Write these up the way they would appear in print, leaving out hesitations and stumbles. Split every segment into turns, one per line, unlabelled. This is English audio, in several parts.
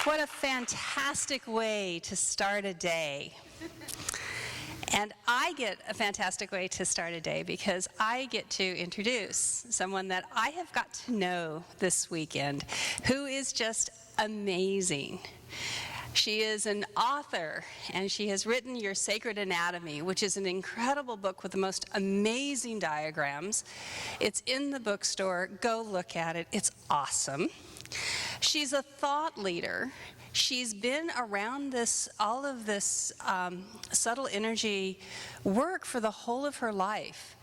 What a fantastic way to start a day. And I get a fantastic way to start a day because I get to introduce someone that I have got to know this weekend who is just amazing. She is an author, and she has written Your Sacred Anatomy, which is an incredible book with the most amazing diagrams. It's in the bookstore. Go look at it. It's awesome. She's a thought leader. She's been around all of this subtle energy work for the whole of her life.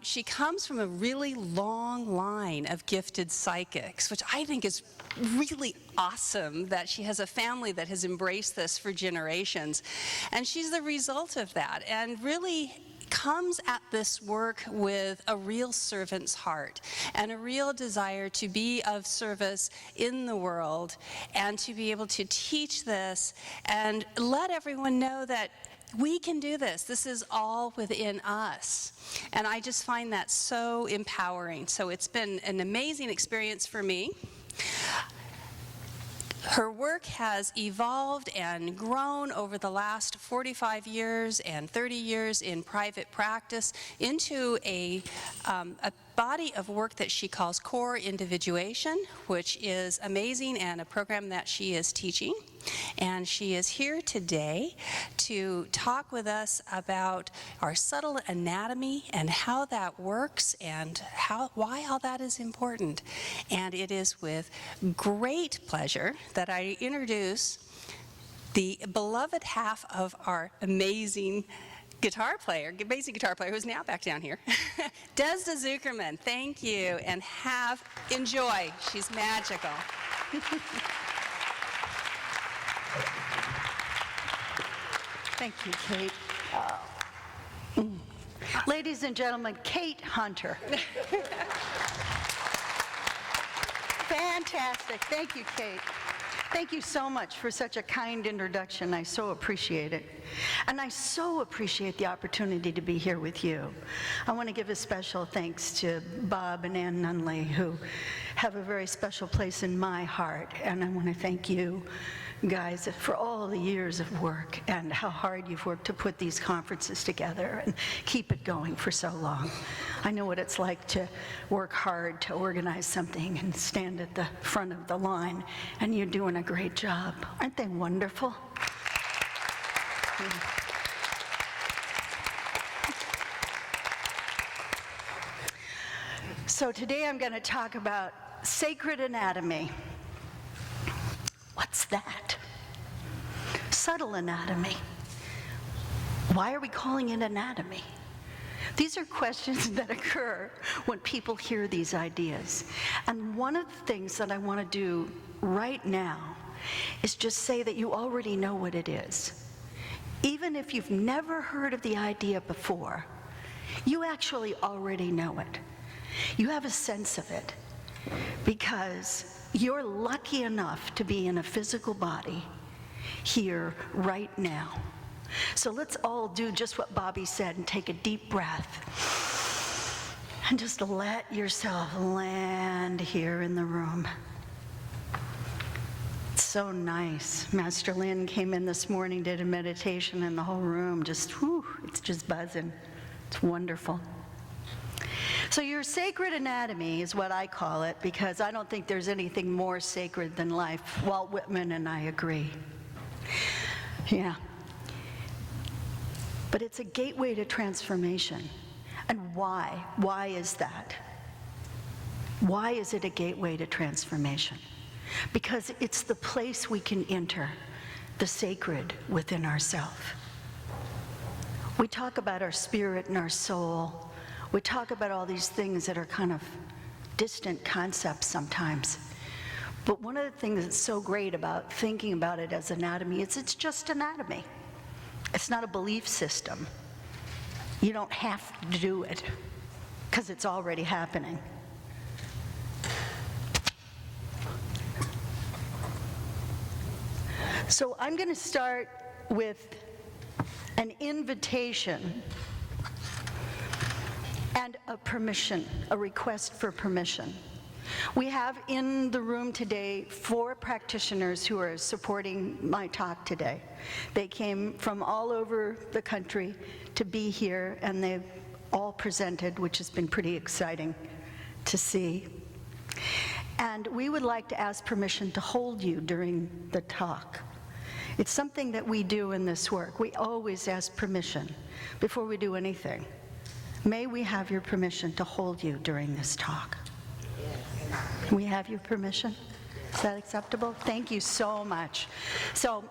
She comes from a really long line of gifted psychics, which I think is really awesome that she has a family that has embraced this for generations. And she's the result of that, and really comes at this work with a real servant's heart and a real desire to be of service in the world and to be able to teach this and let everyone know that we can do this. This is all within us. And I just find that so empowering. So it's been an amazing experience for me. Her work has evolved and grown over the last 45 years and 30 years in private practice into a body of work that she calls Core Individuation, which is amazing, and a program that she is teaching. And she is here today to talk with us about our subtle anatomy and how that works and why all that is important. And it is with great pleasure that I introduce the beloved half of our amazing guitar player who's now back down here, Desda Zuckerman. Thank you, and enjoy. She's magical.
Thank you, Kate. Ladies and gentlemen, Kate Hunter. Fantastic. Thank you, Kate. Thank you so much for such a kind introduction. I so appreciate it. And I so appreciate the opportunity to be here with you. I want to give a special thanks to Bob and Ann Nunley, who have a very special place in my heart. And I want to thank you guys for all the years of work and how hard you've worked to put these conferences together and keep it going for so long. I know what it's like to work hard to organize something and stand at the front of the line, and you're doing a great job. Aren't they wonderful? So today I'm going to talk about sacred anatomy. What's that? Subtle anatomy. Why are we calling it anatomy? These are questions that occur when people hear these ideas. And one of the things that I want to do right now is just say that you already know what it is. Even if you've never heard of the idea before, you actually already know it. You have a sense of it because you're lucky enough to be in a physical body here right now. So let's all do just what Bobby said and take a deep breath and just let yourself land here in the room. It's so nice. Master Lynn came in this morning, did a meditation, and the whole room just, it's just buzzing. It's wonderful. So your sacred anatomy is what I call it, because I don't think there's anything more sacred than life. Walt Whitman and I agree. Yeah. But it's a gateway to transformation. And why? Why is that? Why is it a gateway to transformation? Because it's the place we can enter the sacred within ourselves. We talk about our spirit and our soul. We talk about all these things that are kind of distant concepts sometimes. But one of the things that's so great about thinking about it as anatomy is it's just anatomy. It's not a belief system. You don't have to do it because it's already happening. So I'm going to start with an invitation and a permission, a request for permission. We have in the room today 4 practitioners who are supporting my talk today. They came from all over the country to be here, and they've all presented, which has been pretty exciting to see. And we would like to ask permission to hold you during the talk. It's something that we do in this work. We always ask permission before we do anything. May we have your permission to hold you during this talk? Can we have your permission? Is that acceptable? Thank you so much. So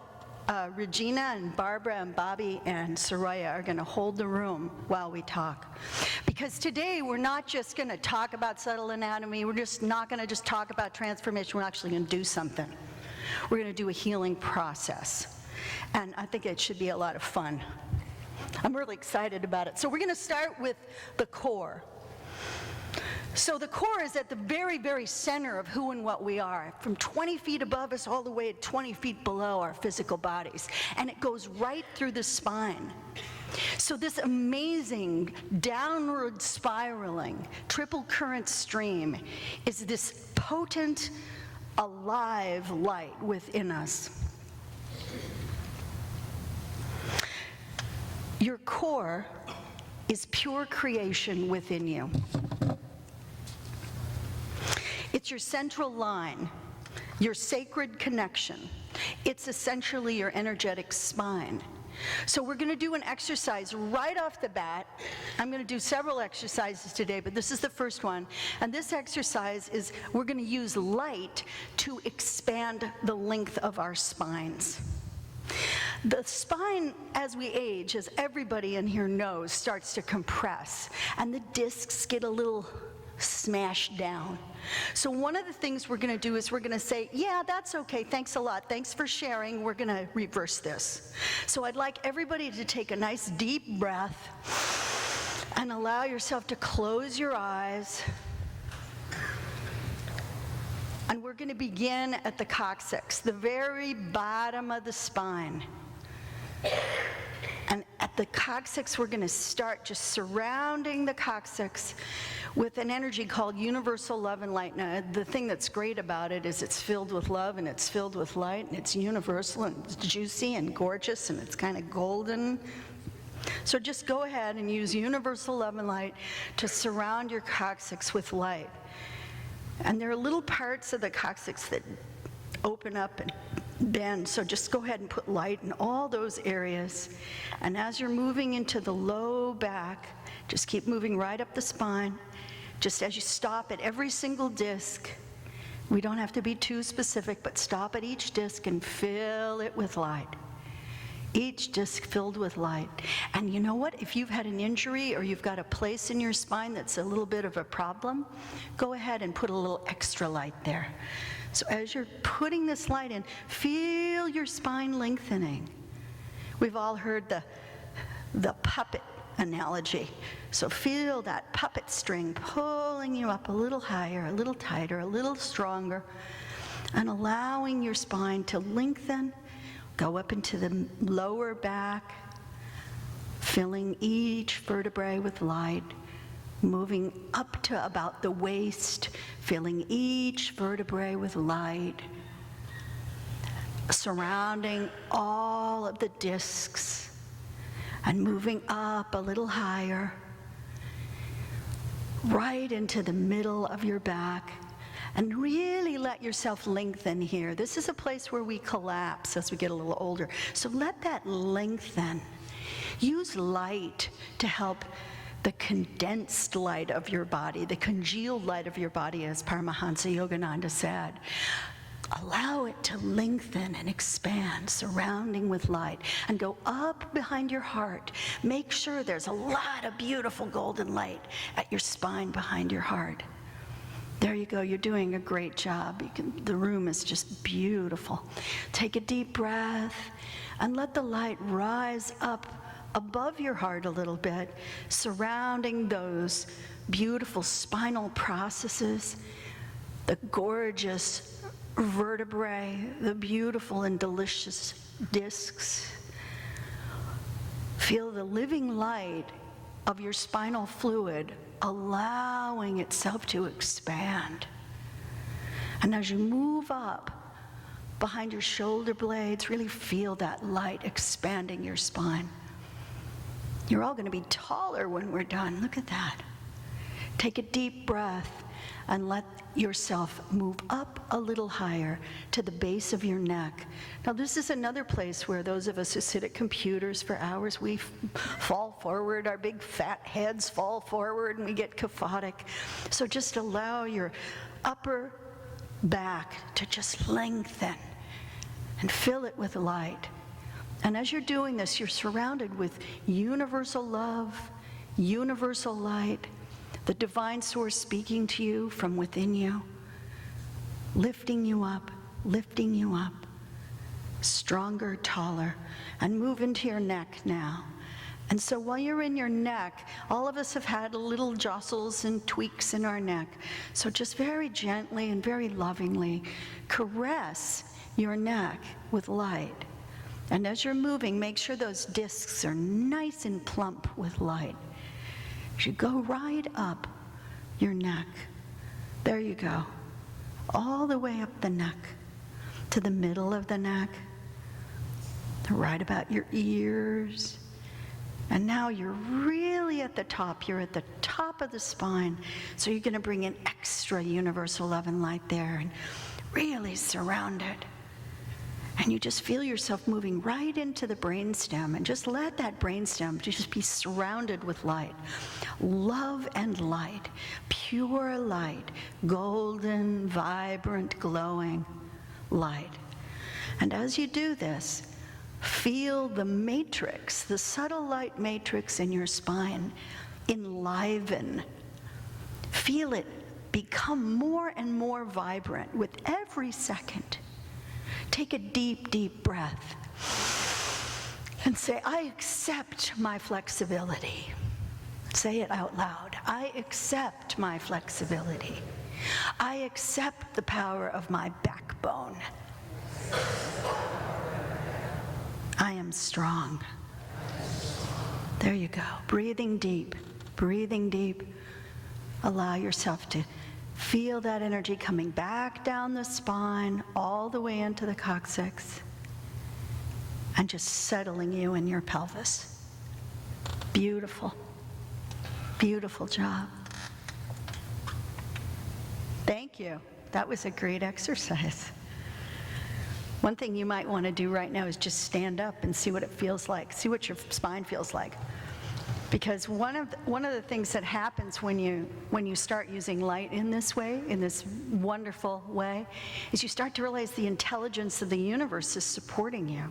Regina and Barbara and Bobby and Soraya are going to hold the room while we talk. Because today we're not just going to talk about subtle anatomy. We're just not going to just talk about transformation. We're actually going to do something. We're going to do a healing process. And I think it should be a lot of fun. I'm really excited about it. So we're going to start with the core. So the core is at the very, very center of who and what we are, from 20 feet above us all the way to 20 feet below our physical bodies. And it goes right through the spine. So this amazing downward spiraling triple current stream is this potent, alive light within us. Your core is pure creation within you. It's your central line, your sacred connection. It's essentially your energetic spine. So we're going to do an exercise right off the bat. I'm going to do several exercises today, but this is the first one. And this exercise is we're going to use light to expand the length of our spines. The spine, as we age, as everybody in here knows, starts to compress, and the discs get a little smashed down. So one of the things we're going to do is we're going to say, yeah, that's okay, thanks a lot, thanks for sharing, we're going to reverse this. So I'd like everybody to take a nice deep breath and allow yourself to close your eyes. And we're going to begin at the coccyx, the very bottom of the spine. And at the coccyx, we're going to start just surrounding the coccyx with an energy called universal love and light. Now, the thing that's great about it is it's filled with love and it's filled with light and it's universal and it's juicy and gorgeous and it's kind of golden. So just go ahead and use universal love and light to surround your coccyx with light. And there are little parts of the coccyx that open up and bend, so just go ahead and put light in all those areas. And as you're moving into the low back, just keep moving right up the spine. Just as you stop at every single disc, we don't have to be too specific, but stop at each disc and fill it with light. Each disc filled with light. And you know what? If you've had an injury or you've got a place in your spine that's a little bit of a problem, go ahead and put a little extra light there. So as you're putting this light in, feel your spine lengthening. We've all heard the puppet analogy. So feel that puppet string pulling you up a little higher, a little tighter, a little stronger, and allowing your spine to lengthen. Go up into the lower back, filling each vertebrae with light, moving up to about the waist, filling each vertebrae with light, surrounding all of the discs, and moving up a little higher, right into the middle of your back. And really let yourself lengthen here. This is a place where we collapse as we get a little older. So let that lengthen. Use light to help the condensed light of your body, the congealed light of your body, as Paramahansa Yogananda said. Allow it to lengthen and expand, surrounding with light, and go up behind your heart. Make sure there's a lot of beautiful golden light at your spine behind your heart. There you go, you're doing a great job. The room is just beautiful. Take a deep breath and let the light rise up above your heart a little bit, surrounding those beautiful spinal processes, the gorgeous vertebrae, the beautiful and delicious discs. Feel the living light of your spinal fluid allowing itself to expand. And as you move up behind your shoulder blades, really feel that light expanding your spine. You're all going to be taller when we're done. Look at that. Take a deep breath and let yourself move up a little higher to the base of your neck. Now, this is another place where those of us who sit at computers for hours, we fall forward, our big fat heads fall forward, and we get cathartic. So just allow your upper back to just lengthen and fill it with light. And as you're doing this, you're surrounded with universal love, universal light, the divine source speaking to you from within you, lifting you up, stronger, taller, and move into your neck now. And so while you're in your neck, all of us have had little jostles and tweaks in our neck. So just very gently and very lovingly caress your neck with light. And as you're moving, make sure those discs are nice and plump with light. You go right up your neck. There you go. All the way up the neck to the middle of the neck, right about your ears. And now you're really at the top. You're at the top of the spine. So you're going to bring in extra universal love and light there and really surround it. And you just feel yourself moving right into the brainstem, and just let that brainstem just be surrounded with light. Love and light, pure light, golden, vibrant, glowing light. And as you do this, feel the matrix, the subtle light matrix in your spine enliven. Feel it become more and more vibrant with every second. Take a deep, deep breath and say, I accept my flexibility. Say it out loud. I accept my flexibility. I accept the power of my backbone. I am strong. There you go. Breathing deep, breathing deep. Allow yourself to feel that energy coming back down the spine, all the way into the coccyx, and just settling you in your pelvis. Beautiful. Beautiful job. Thank you. That was a great exercise. One thing you might want to do right now is just stand up and see what it feels like. See what your spine feels like. Because one of the things that happens when you start using light in this way, in this wonderful way, is you start to realize the intelligence of the universe is supporting you,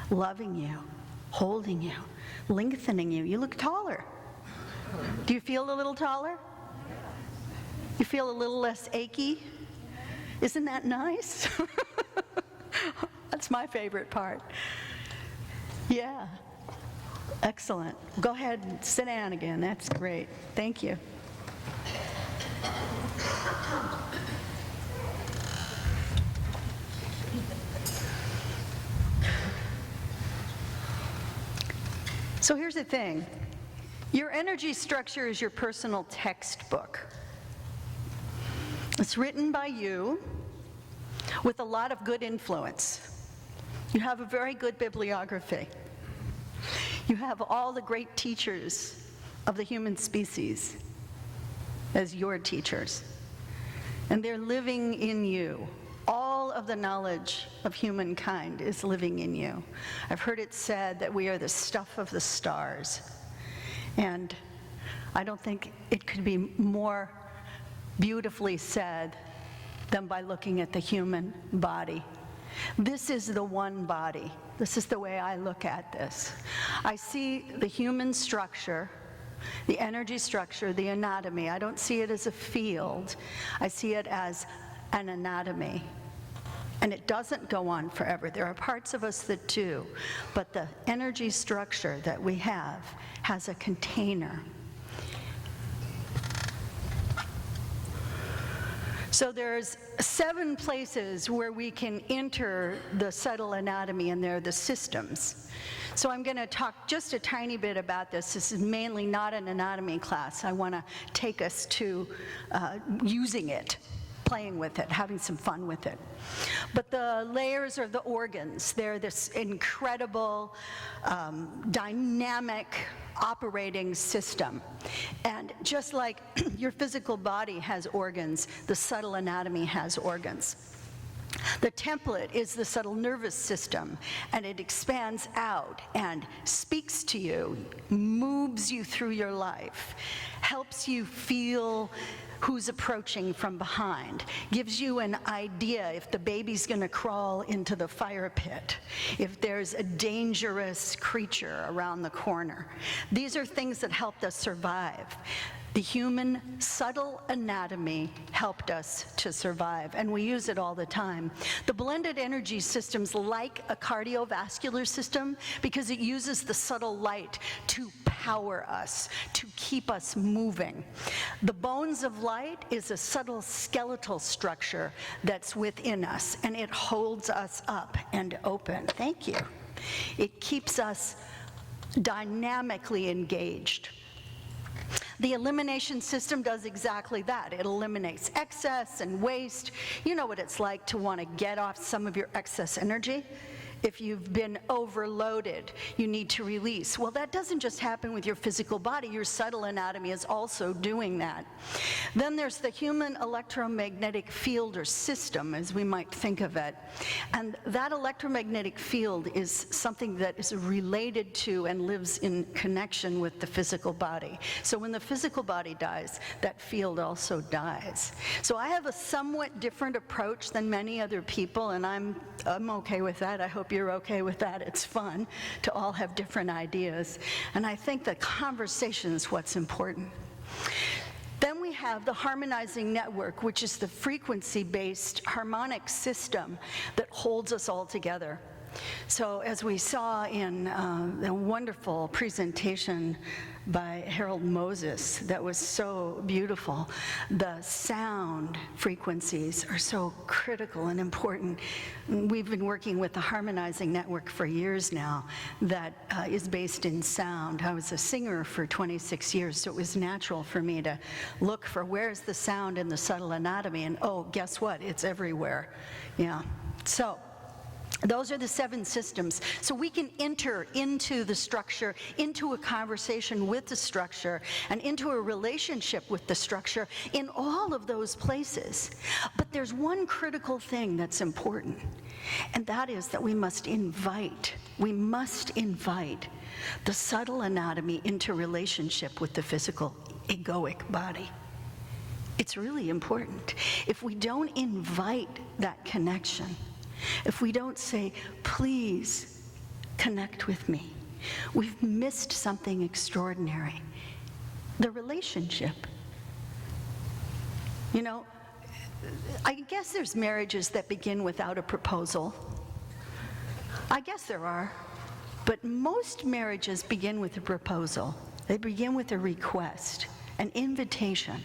loving you, holding you, lengthening you. You look taller. Do you feel a little taller? You feel a little less achy? Isn't that nice? That's my favorite part. Yeah. Excellent. Go ahead and sit down again. That's great. Thank you. So here's the thing. Your energy structure is your personal textbook. It's written by you with a lot of good influence. You have a very good bibliography. You have all the great teachers of the human species as your teachers. And they're living in you. All of the knowledge of humankind is living in you. I've heard it said that we are the stuff of the stars. And I don't think it could be more beautifully said than by looking at the human body. This is the one body. This is the way I look at this. I see the human structure, the energy structure, the anatomy. I don't see it as a field. I see it as an anatomy. And it doesn't go on forever. There are parts of us that do. But the energy structure that we have has a container. So there's 7 places where we can enter the subtle anatomy, and they're the systems. So I'm going to talk just a tiny bit about this. This is mainly not an anatomy class. I want to take us to using it. playing with it, having some fun with it. But the layers are the organs. They're this incredible, dynamic operating system. And just like your physical body has organs, the subtle anatomy has organs. The template is the subtle nervous system, and it expands out and speaks to you, moves you through your life, helps you feel who's approaching from behind, gives you an idea if the baby's going to crawl into the fire pit, if there's a dangerous creature around the corner. These are things that helped us survive. The human subtle anatomy helped us to survive, and we use it all the time. The blended energy system's like a cardiovascular system because it uses the subtle light to power us, to keep us moving. The bones of light is a subtle skeletal structure that's within us, and it holds us up and open. Thank you. It keeps us dynamically engaged. The elimination system does exactly that. It eliminates excess and waste. You know what it's like to want to get off some of your excess energy. If you've been overloaded, you need to release. Well, that doesn't just happen with your physical body. Your subtle anatomy is also doing that. Then there's the human electromagnetic field or system, as we might think of it. And that electromagnetic field is something that is related to and lives in connection with the physical body. So when the physical body dies, that field also dies. So I have a somewhat different approach than many other people, and I'm okay with that. I hope you're okay with that. It's fun to all have different ideas. And I think the conversation is what's important. Then we have the harmonizing network, which is the frequency-based harmonic system that holds us all together. So as we saw in the wonderful presentation by Harold Moses that was so beautiful, the sound frequencies are so critical and important. We've been working with the harmonizing network for years now that is based in sound. I was a singer for 26 years, so it was natural for me to look for where's the sound in the subtle anatomy, and oh, guess what? It's everywhere. Yeah. So those are the 7 systems. So we can enter into the structure, into a conversation with the structure, and into a relationship with the structure in all of those places. But there's one critical thing that's important, and that is that we must invite the subtle anatomy into relationship with the physical egoic body. It's really important. If we don't invite that connection, if we don't say, please connect with me, we've missed something extraordinary. The relationship. You know, I guess there's marriages that begin without a proposal. I guess there are. But most marriages begin with a proposal. They begin with a request, an invitation,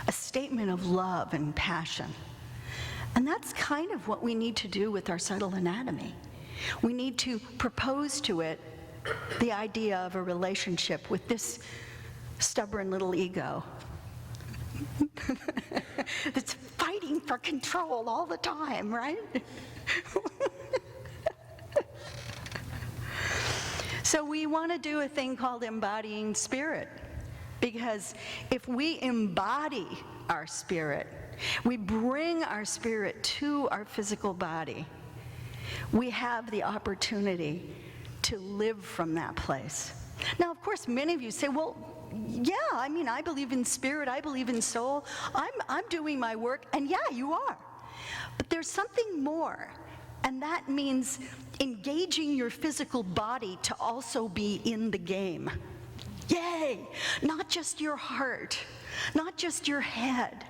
a statement of love and passion. And that's kind of what we need to do with our subtle anatomy. We need to propose to it the idea of a relationship with this stubborn little ego that's fighting for control all the time, right? So we want to do a thing called embodying spirit, because if we embody our spirit, we bring our spirit to our physical body, we have the opportunity to live from that place. Now, of course, many of you say, well, yeah, I mean, I believe in spirit, I believe in soul, I'm doing my work, and yeah, you are. But there's something more, and that means engaging your physical body to also be in the game. Yay! Not just your heart, not just your head,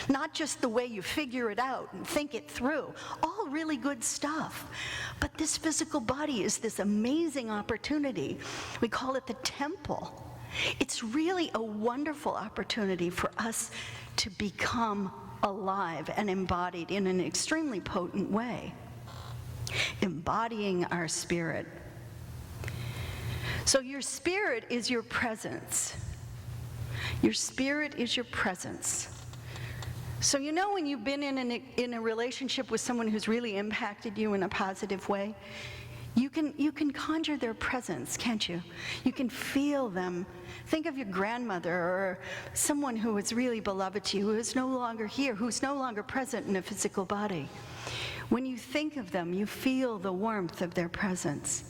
not just the way you figure it out and think it through. All really good stuff. But this physical body is this amazing opportunity. We call it the temple. It's really a wonderful opportunity for us to become alive and embodied in an extremely potent way. Embodying our spirit. So your spirit is your presence. Your spirit is your presence. So you know when you've been in a relationship with someone who's really impacted you in a positive way, you can conjure their presence, can't you? You can feel them. Think of your grandmother or someone who was really beloved to you, who is no longer here, who's no longer present in a physical body. When you think of them, you feel the warmth of their presence.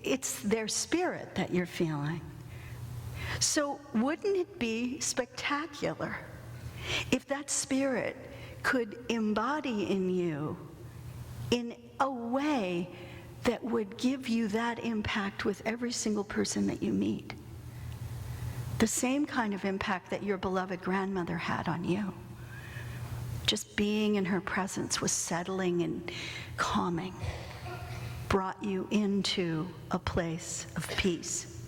It's their spirit that you're feeling. So wouldn't it be spectacular if that spirit could embody in you in a way that would give you that impact with every single person that you meet? The same kind of impact that your beloved grandmother had on you. Just being in her presence was settling and calming, brought you into a place of peace.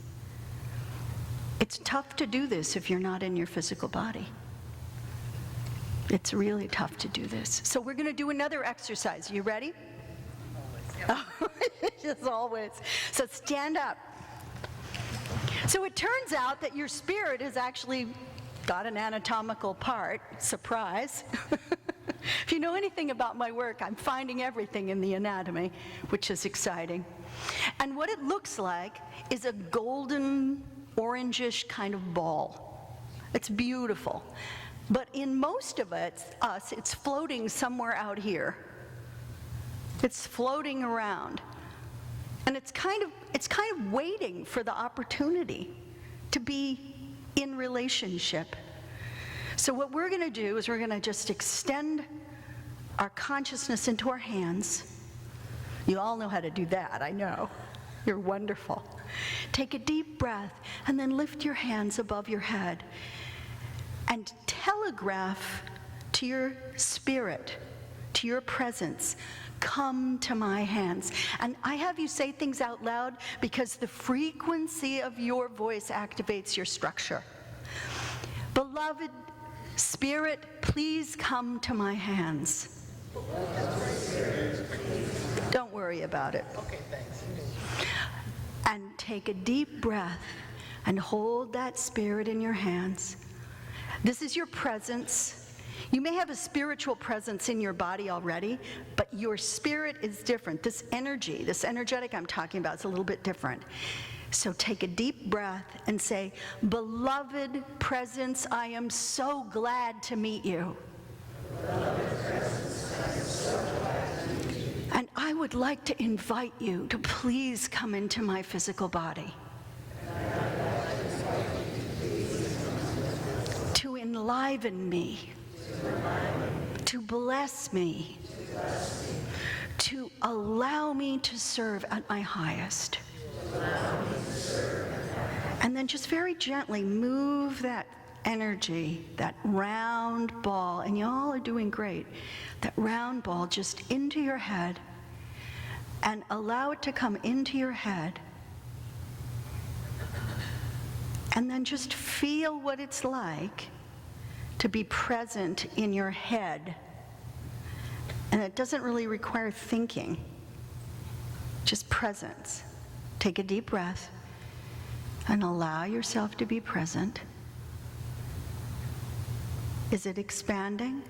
It's tough to do this if you're not in your physical body. It's really tough to do this. So we're going to do another exercise. You ready? As always. So stand up. So it turns out that your spirit has actually got an anatomical part. Surprise. If you know anything about my work, I'm finding everything in the anatomy, which is exciting. And what it looks like is a golden, orangish kind of ball. It's beautiful. But in most of us, it's floating somewhere out here. It's floating around. And it's kind of waiting for the opportunity to be in relationship. So what we're going to do is we're going to just extend our consciousness into our hands. You all know how to do that, I know. You're wonderful. Take a deep breath and then lift your hands above your head and telegraph to your spirit, to your presence, come to my hands. And I have you say things out loud because the frequency of your voice activates your structure. Beloved spirit, please come to my hands. Don't worry about it.
Okay, thanks.
And take a deep breath and hold that spirit in your hands. This is your presence. You may have a spiritual presence in your body already, but your spirit is different. This energy, this energetic I'm talking about, is a little bit different. So take a deep breath and say, beloved presence, I am so glad to meet you. And I would like to invite you to please come into my physical body. To enliven me. To bless me. To allow me to serve at my highest. And then just very gently move that energy, that round ball, and y'all are doing great, that round ball just into your head and allow it to come into your head. And then just feel what it's like to be present in your head. And it doesn't really require thinking, just presence. Take a deep breath and allow yourself to be present. Is it expanding?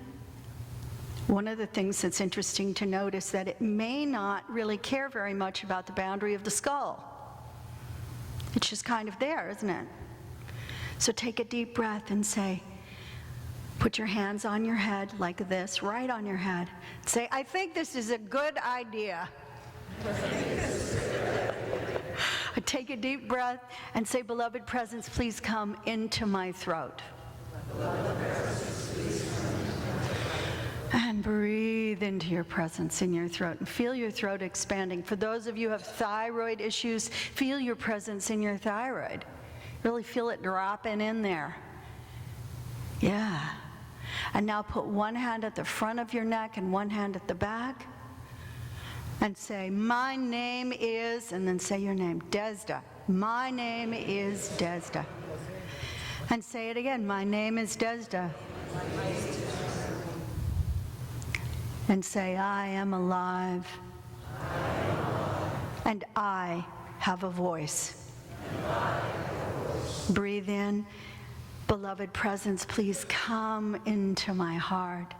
One of the things that's interesting to note is that it may not really care very much about the boundary of the skull. It's just kind of there, isn't it? So take a deep breath and say, put your hands on your head like this, right on your head. Say, I think this is a good idea. Take a deep breath and say, beloved presence, please come into my throat. And breathe into your presence in your throat and feel your throat expanding. For those of you who have thyroid issues, feel your presence in your thyroid. Really feel it dropping in there. Yeah. And now put one hand at the front of your neck and one hand at the back. And say, my name is, and then say your name, Desda. My name is Desda. And say it again, my name is Desda. And say, I am alive. And I have a voice. Breathe in Beloved presence, please come into my heart.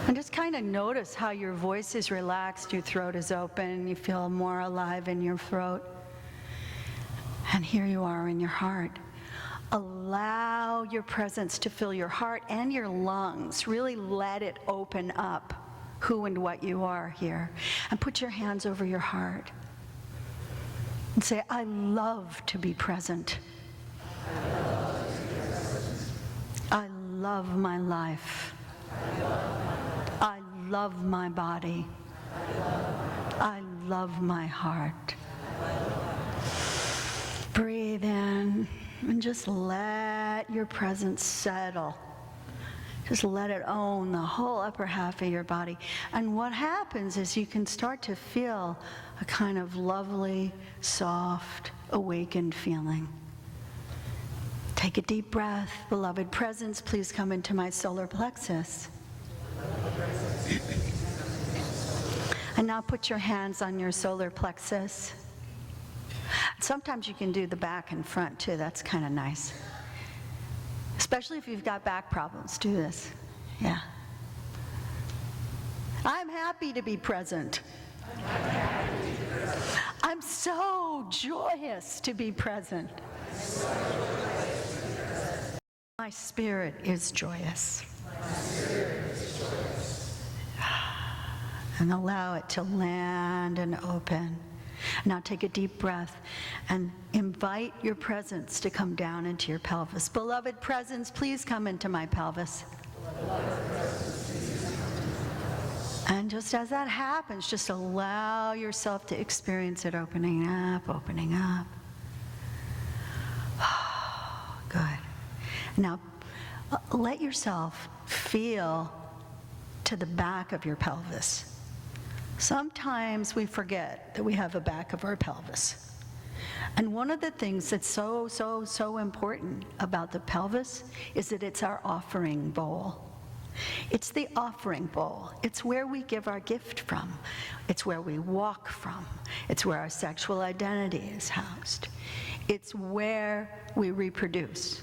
And just kind of notice how your voice is relaxed, your throat is open, you feel more alive in your throat. And here you are in your heart. Allow your presence to fill your heart and your lungs. Really let it open up who and what you are here. And put your hands over your heart. And say, I love to be present. I love my life. I love my body. I love my heart. Breathe in and just let your presence settle. Just let it own the whole upper half of your body. And what happens is you can start to feel a kind of lovely, soft, awakened feeling. Take a deep breath. Beloved presence, please come into my solar plexus. And now put your hands on your solar plexus. Sometimes you can do the back and front too. That's kind of nice. Especially if you've got back problems. Do this. Yeah. I'm happy to be present. I'm so joyous to be present. My spirit is joyous. And allow it to land and open. Now take a deep breath and invite your presence to come down into your pelvis. Beloved presence, please come into my pelvis. And just as that happens, just allow yourself to experience it opening up, opening up. Good. Now, let yourself feel to the back of your pelvis. Sometimes we forget that we have a back of our pelvis. And one of the things that's so important about the pelvis is that it's our offering bowl. It's the offering bowl. It's where we give our gift from. It's where we walk from. It's where our sexual identity is housed. It's where we reproduce.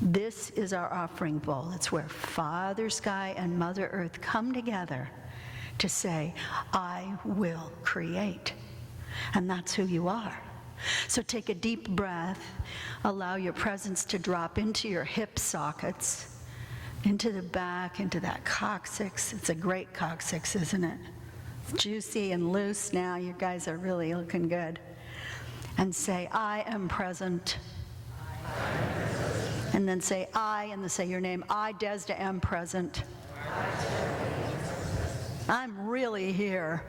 This is our offering bowl. It's where Father Sky and Mother Earth come together to say, I will create. And that's who you are. So take a deep breath. Allow your presence to drop into your hip sockets, into the back, into that coccyx. It's a great coccyx, isn't it? It's juicy and loose now. You guys are really looking good. And say, I am present. And then say, I, and then say your name. I, Desda, am present. I'm really here.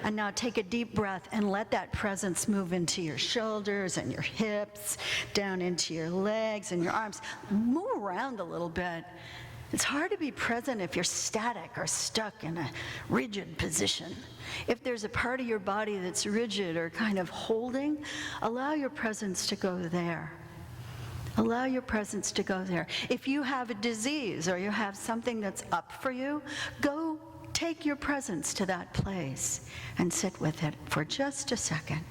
And now take a deep breath and let that presence move into your shoulders and your hips, down into your legs and your arms. Move around a little bit. It's hard to be present if you're static or stuck in a rigid position. If there's a part of your body that's rigid or kind of holding, allow your presence to go there. Allow your presence to go there. If you have a disease or you have something that's up for you, go take your presence to that place and sit with it for just a second.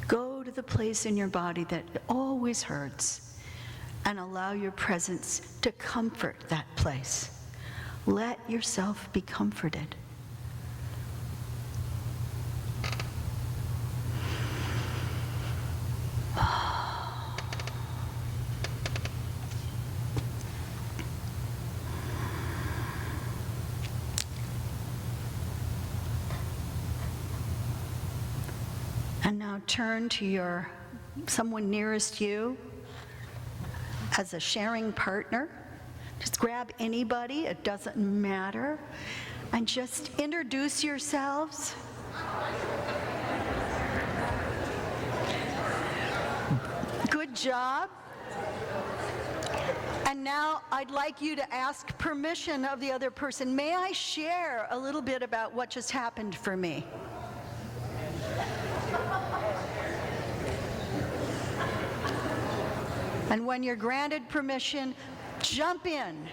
Go to the place in your body that always hurts and allow your presence to comfort that place. Let yourself be comforted. And now turn to someone nearest you as a sharing partner. Just grab anybody, it doesn't matter, and just introduce yourselves. Good job. And now I'd like you to ask permission of the other person. May I share a little bit about what just happened for me? And when you're granted permission, jump in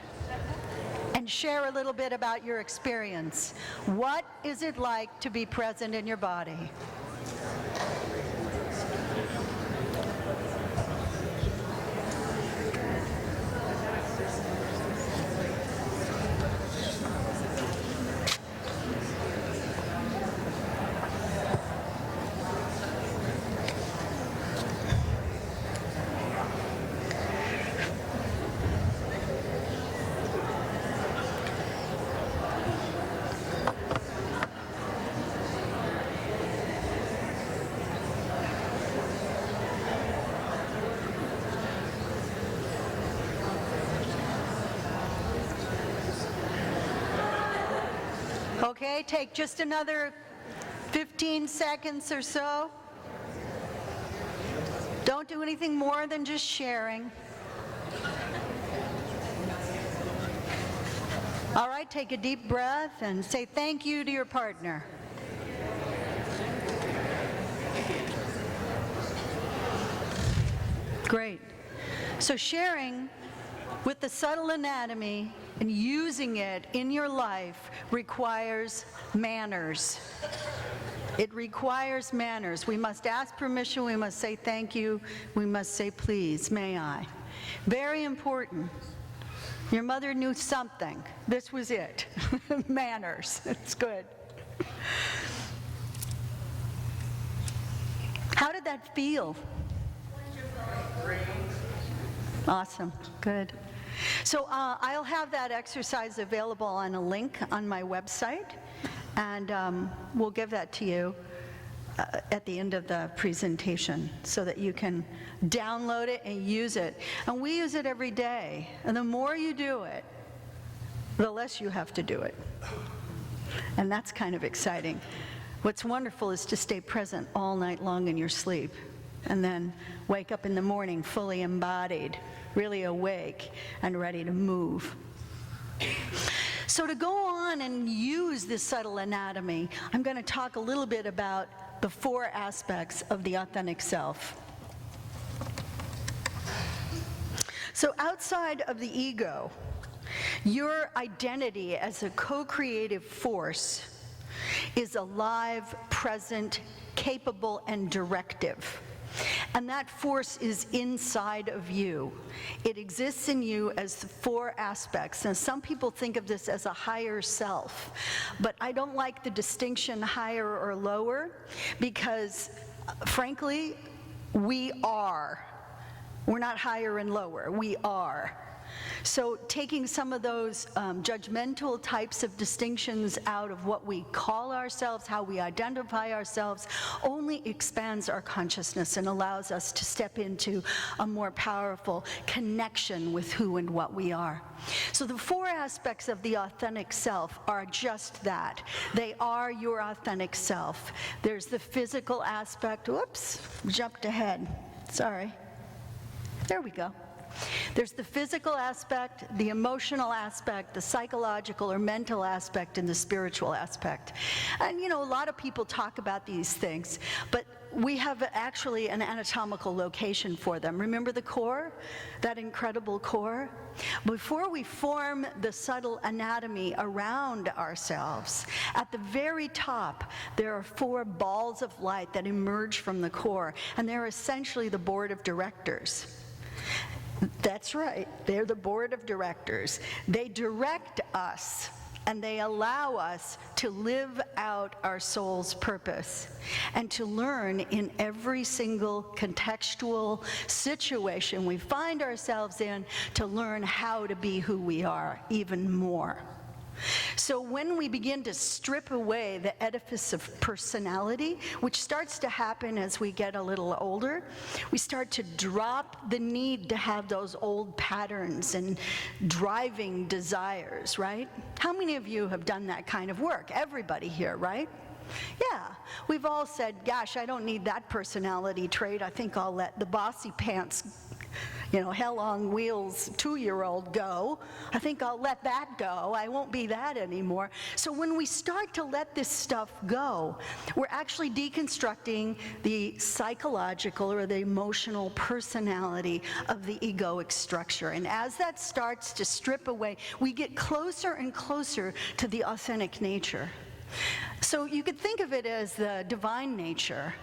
and share a little bit about your experience. What is it like to be present in your body? Okay, take just another 15 seconds or so. Don't do anything more than just sharing. All right, take a deep breath and say thank you to your partner. Great. So sharing with the subtle anatomy and using it in your life requires manners. It requires manners. We must ask permission, we must say thank you, we must say please, may I. Very important. Your mother knew something. This was it. Manners. It's good. How did that feel? Awesome. Good. So I'll have that exercise available on a link on my website, and we'll give that to you at the end of the presentation so that you can download it and use it. And we use it every day. And the more you do it, the less you have to do it. And that's kind of exciting. What's wonderful is to stay present all night long in your sleep and then wake up in the morning fully embodied, really awake and ready to move. So to go on and use this subtle anatomy, I'm going to talk a little bit about the 4 aspects of the authentic self. So outside of the ego, your identity as a co-creative force is alive, present, capable, and directive. And that force is inside of you. It exists in you as 4 aspects. Now, some people think of this as a higher self, but I don't like the distinction higher or lower because, frankly, we are. We're not higher and lower. We are. So taking some of those judgmental types of distinctions out of what we call ourselves, how we identify ourselves, only expands our consciousness and allows us to step into a more powerful connection with who and what we are. So the 4 aspects of the authentic self are just that. They are your authentic self. There's the physical aspect. Whoops, jumped ahead. Sorry. There we go. There's the physical aspect, the emotional aspect, the psychological or mental aspect, and the spiritual aspect. And you know, a lot of people talk about these things, but we have actually an anatomical location for them. Remember the core? That incredible core? Before we form the subtle anatomy around ourselves, at the very top, there are 4 balls of light that emerge from the core, and they're essentially the board of directors. That's right, they're the board of directors. They direct us and they allow us to live out our soul's purpose and to learn in every single contextual situation we find ourselves in to learn how to be who we are even more. So when we begin to strip away the edifice of personality, which starts to happen as we get a little older, we start to drop the need to have those old patterns and driving desires, right? How many of you have done that kind of work? Everybody here, right? Yeah, we've all said, gosh, I don't need that personality trait. I think I'll let the bossy pants, you know, hell on wheels 2-year-old go. I think I'll let that go. I won't be that anymore. So when we start to let this stuff go, we're actually deconstructing the psychological or the emotional personality of the egoic structure. And as that starts to strip away, we get closer and closer to the authentic nature. So you could think of it as the divine nature,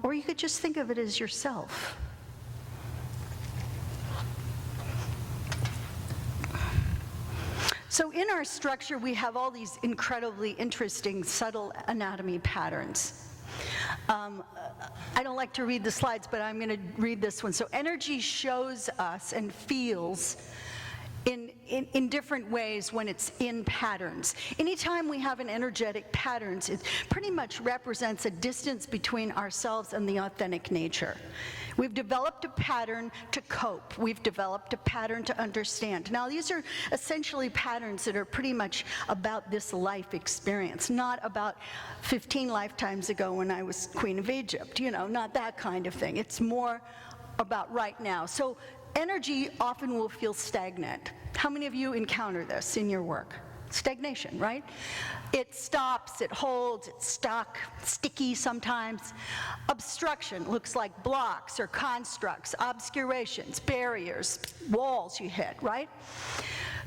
or you could just think of it as yourself. So in our structure, we have all these incredibly interesting subtle anatomy patterns. I don't like to read the slides, but I'm going to read this one. So energy shows us and feels in different ways when it's in patterns. Anytime we have an energetic patterns, it pretty much represents a distance between ourselves and the authentic nature. We've developed a pattern to cope. We've developed a pattern to understand. Now, these are essentially patterns that are pretty much about this life experience, not about 15 lifetimes ago when I was Queen of Egypt, you know, not that kind of thing. It's more about right now. So energy often will feel stagnant. How many of you encounter this in your work? Stagnation, right? It stops, it holds, it's stuck, sticky sometimes. Obstruction looks like blocks or constructs, obscurations, barriers, walls you hit, right?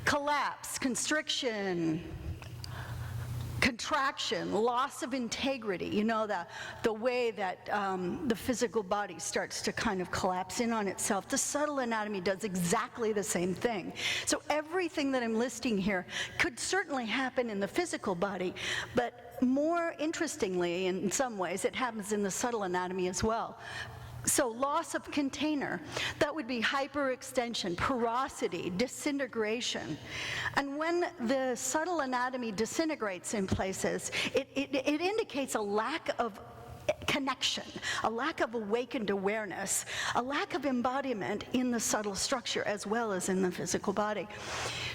Collapse, constriction, contraction, loss of integrity, you know, the way that the physical body starts to kind of collapse in on itself. The subtle anatomy does exactly the same thing. So everything that I'm listing here could certainly happen in the physical body, but more interestingly, in some ways, it happens in the subtle anatomy as well. So loss of container, that would be hyperextension, porosity, disintegration. And when the subtle anatomy disintegrates in places, it indicates a lack of connection, a lack of awakened awareness, a lack of embodiment in the subtle structure as well as in the physical body.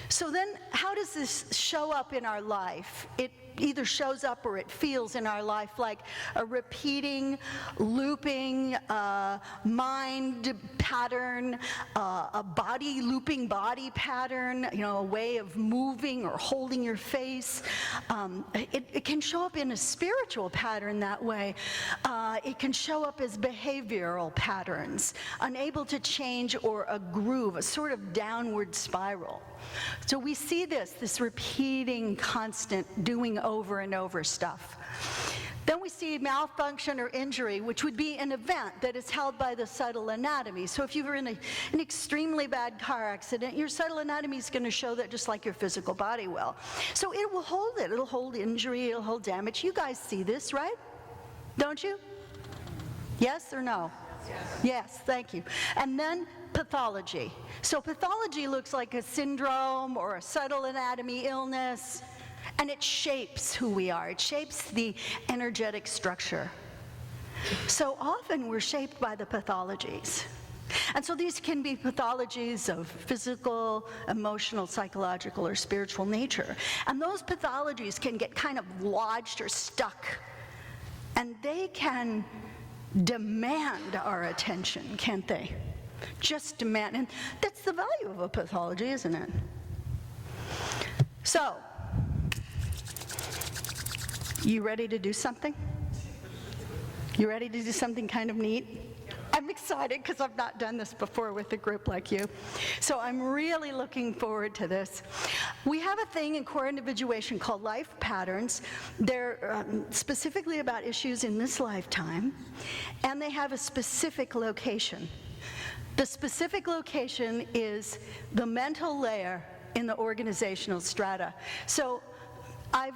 So then how does this show up in our life? It either shows up or it feels in our life like a repeating, looping mind pattern, a body looping body pattern, you know, a way of moving or holding your face. It can show up in a spiritual pattern that way. It can show up as behavioral patterns, unable to change, or a groove, a sort of downward spiral. So we see this repeating, constant, doing over and over stuff. Then we see malfunction or injury, which would be an event that is held by the subtle anatomy. So if you were in an extremely bad car accident, your subtle anatomy is going to show that just like your physical body will. So it will hold it. It'll hold injury, it'll hold damage. You guys see this, right? Don't you? Yes or no? Yes, thank you. And then pathology. So pathology looks like a syndrome or a subtle anatomy illness, and it shapes who we are. It shapes the energetic structure. So often we're shaped by the pathologies. And so these can be pathologies of physical, emotional, psychological, or spiritual nature. And those pathologies can get kind of lodged or stuck. And they can demand our attention, can't they? Just demand. And that's the value of a pathology, isn't it? So, you ready to do something? You ready to do something kind of neat? I'm excited because I've not done this before with a group like you. So I'm really looking forward to this. We have a thing in core individuation called life patterns. They're specifically about issues in this lifetime, and they have a specific location. The specific location is the mental layer in the organizational strata. So I've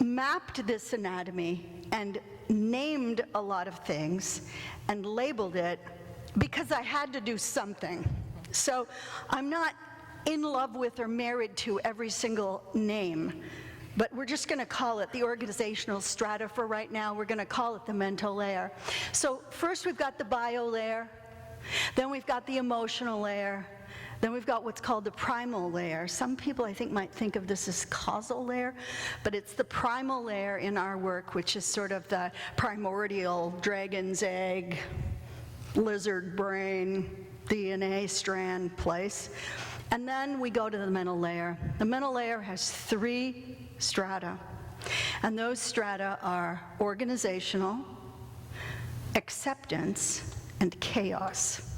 mapped this anatomy and named a lot of things and labeled it because I had to do something. So I'm not in love with or married to every single name, but we're just going to call it the organizational strata for right now. We're going to call it the mental layer. So first we've got the bio layer, then we've got the emotional layer, then we've got what's called the primal layer. Some people, I think, might think of this as causal layer, but it's the primal layer in our work, which is sort of the primordial dragon's egg, lizard brain, DNA strand place. And then we go to the mental layer. The mental layer has 3 strata, and those strata are organizational, acceptance, and chaos.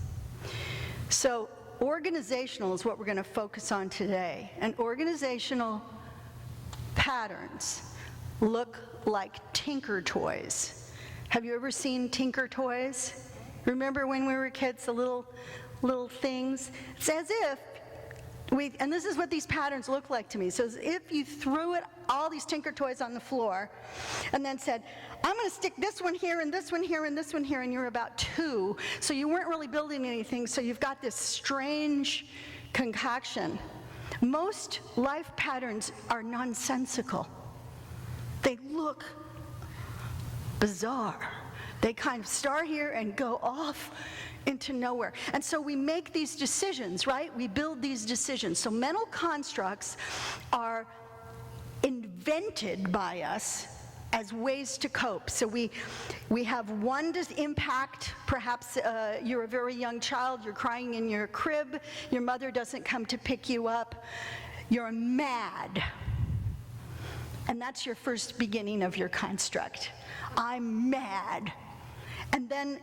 So organizational is what we're going to focus on today. And organizational patterns look like Tinker toys. Have you ever seen Tinker toys? Remember when we were kids, the little things? It's as if and this is what these patterns look like to me. So as if you threw all these Tinker toys on the floor and then said, I'm going to stick this one here and this one here and this one here, and you're about 2. So you weren't really building anything, so you've got this strange concoction. Most life patterns are nonsensical. They look bizarre. They kind of start here and go off into nowhere. And so we make these decisions, right? We build these decisions. So mental constructs are invented by us as ways to cope. So we have one impact. Perhaps you're a very young child, you're crying in your crib, your mother doesn't come to pick you up, you're mad. And that's your first beginning of your construct. I'm mad. And then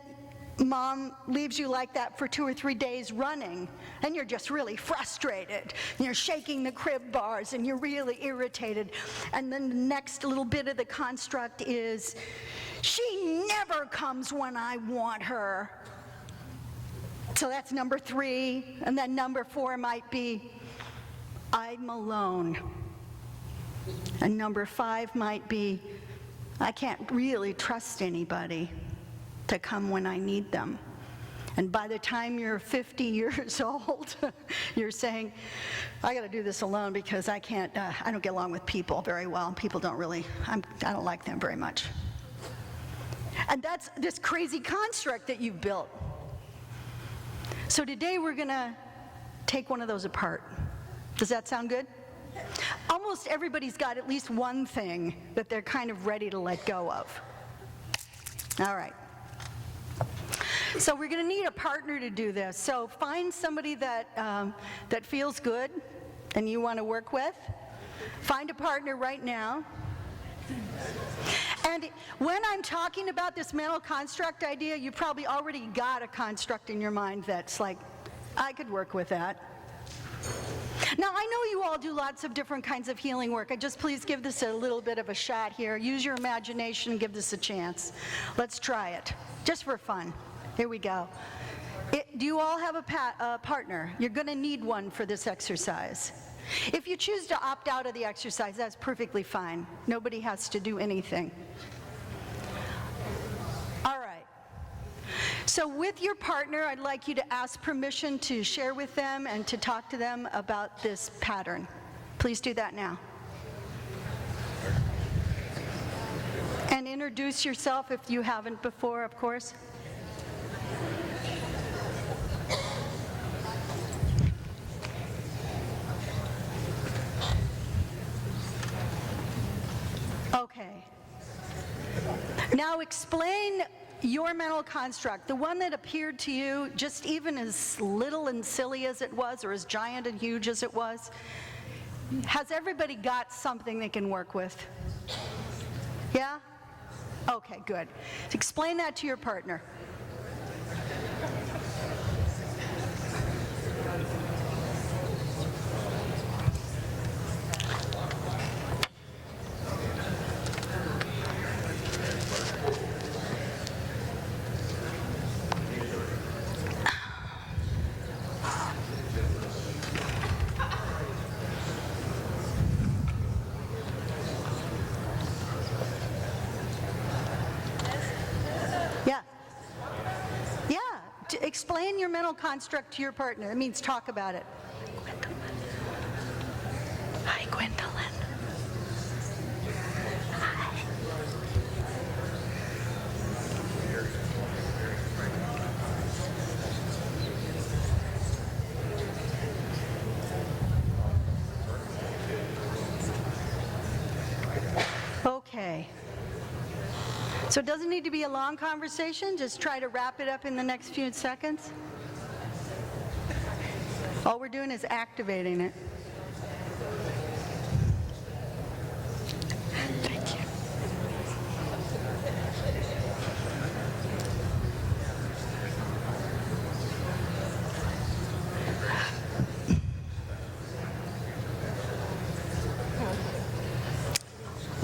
mom leaves you like that for 2 or 3 days running, and you're just really frustrated. You're shaking the crib bars, and you're really irritated. And then the next little bit of the construct is, she never comes when I want her. So that's number 3. And then number 4 might be, I'm alone. And number 5 might be, I can't really trust anybody to come when I need them. And by the time you're 50 years old, you're saying, I got to do this alone because I don't get along with people very well. People don't really, I don't like them very much. And that's this crazy construct that you've built. So today we're going to take one of those apart. Does that sound good? Almost everybody's got at least one thing that they're kind of ready to let go of. All right. So we're going to need a partner to do this. So find somebody that feels good and you want to work with. Find a partner right now. And when I'm talking about this mental construct idea, you probably already got a construct in your mind that's like, I could work with that. Now, I know you all do lots of different kinds of healing work. Just please give this a little bit of a shot here. Use your imagination and give this a chance. Let's try it, just for fun. Here we go. Do you all have a partner? You're going to need one for this exercise. If you choose to opt out of the exercise, that's perfectly fine. Nobody has to do anything. All right. So with your partner, I'd like you to ask permission to share with them and to talk to them about this pattern. Please do that now. And introduce yourself if you haven't before, of course. Okay. Now explain your mental construct, the one that appeared to you just even as little and silly as it was, or as giant and huge as it was. Has everybody got something they can work with? Yeah? Okay, good. Explain that to your partner. Explain your mental construct to your partner. It means talk about it. Hi, Gwendolyn. Hi. Okay. So it doesn't need to be a long conversation, just try to wrap it up in the next few seconds. All we're doing is activating it. Thank you.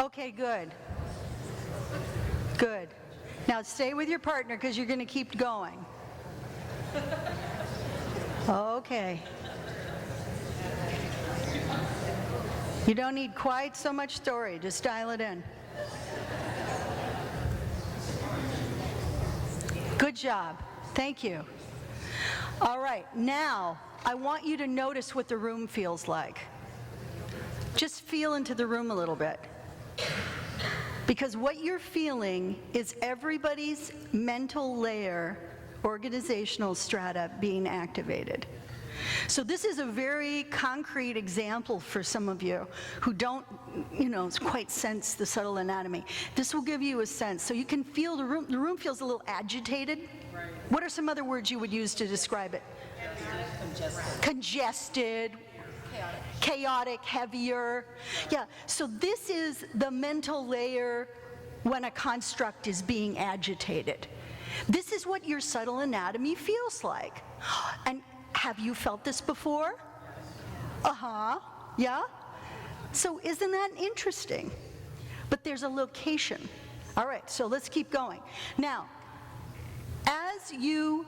Okay, good. Good. Now stay with your partner because you're going to keep going. Okay. You don't need quite so much story. Just dial it in. Good job. Thank you. All right, now I want you to notice what the room feels like. Just feel into the room a little bit. Because what you're feeling is everybody's mental layer, organizational strata being activated. So this is a very concrete example for some of you who don't, quite sense the subtle anatomy. This will give you a sense. So you can feel the room. The room feels a little agitated. Right. What are some other words you would use to describe it? Congested. Chaotic, heavier. Yeah, so this is the mental layer when a construct is being agitated. This is what your subtle anatomy feels like. And have you felt this before? Uh-huh, yeah? So isn't that interesting? But there's a location. All right, so let's keep going. Now, as you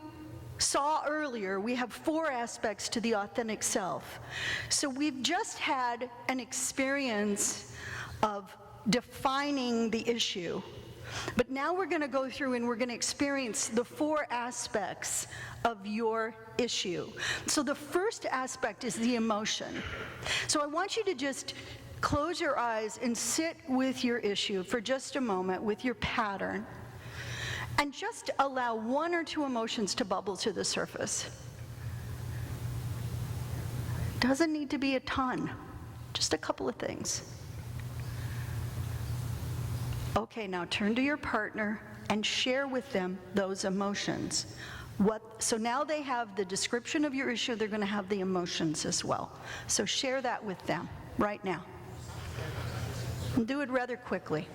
saw earlier, we have 4 aspects to the authentic self. So we've just had an experience of defining the issue, but now we're going to go through and we're going to experience the 4 aspects of your issue. So the first aspect is the emotion. So I want you to just close your eyes and sit with your issue for just a moment, with your pattern. And just allow 1 or 2 emotions to bubble to the surface. Doesn't need to be a ton, just a couple of things. Okay, now turn to your partner and share with them those emotions. So now they have the description of your issue, they're going to have the emotions as well. So share that with them right now. And do it rather quickly.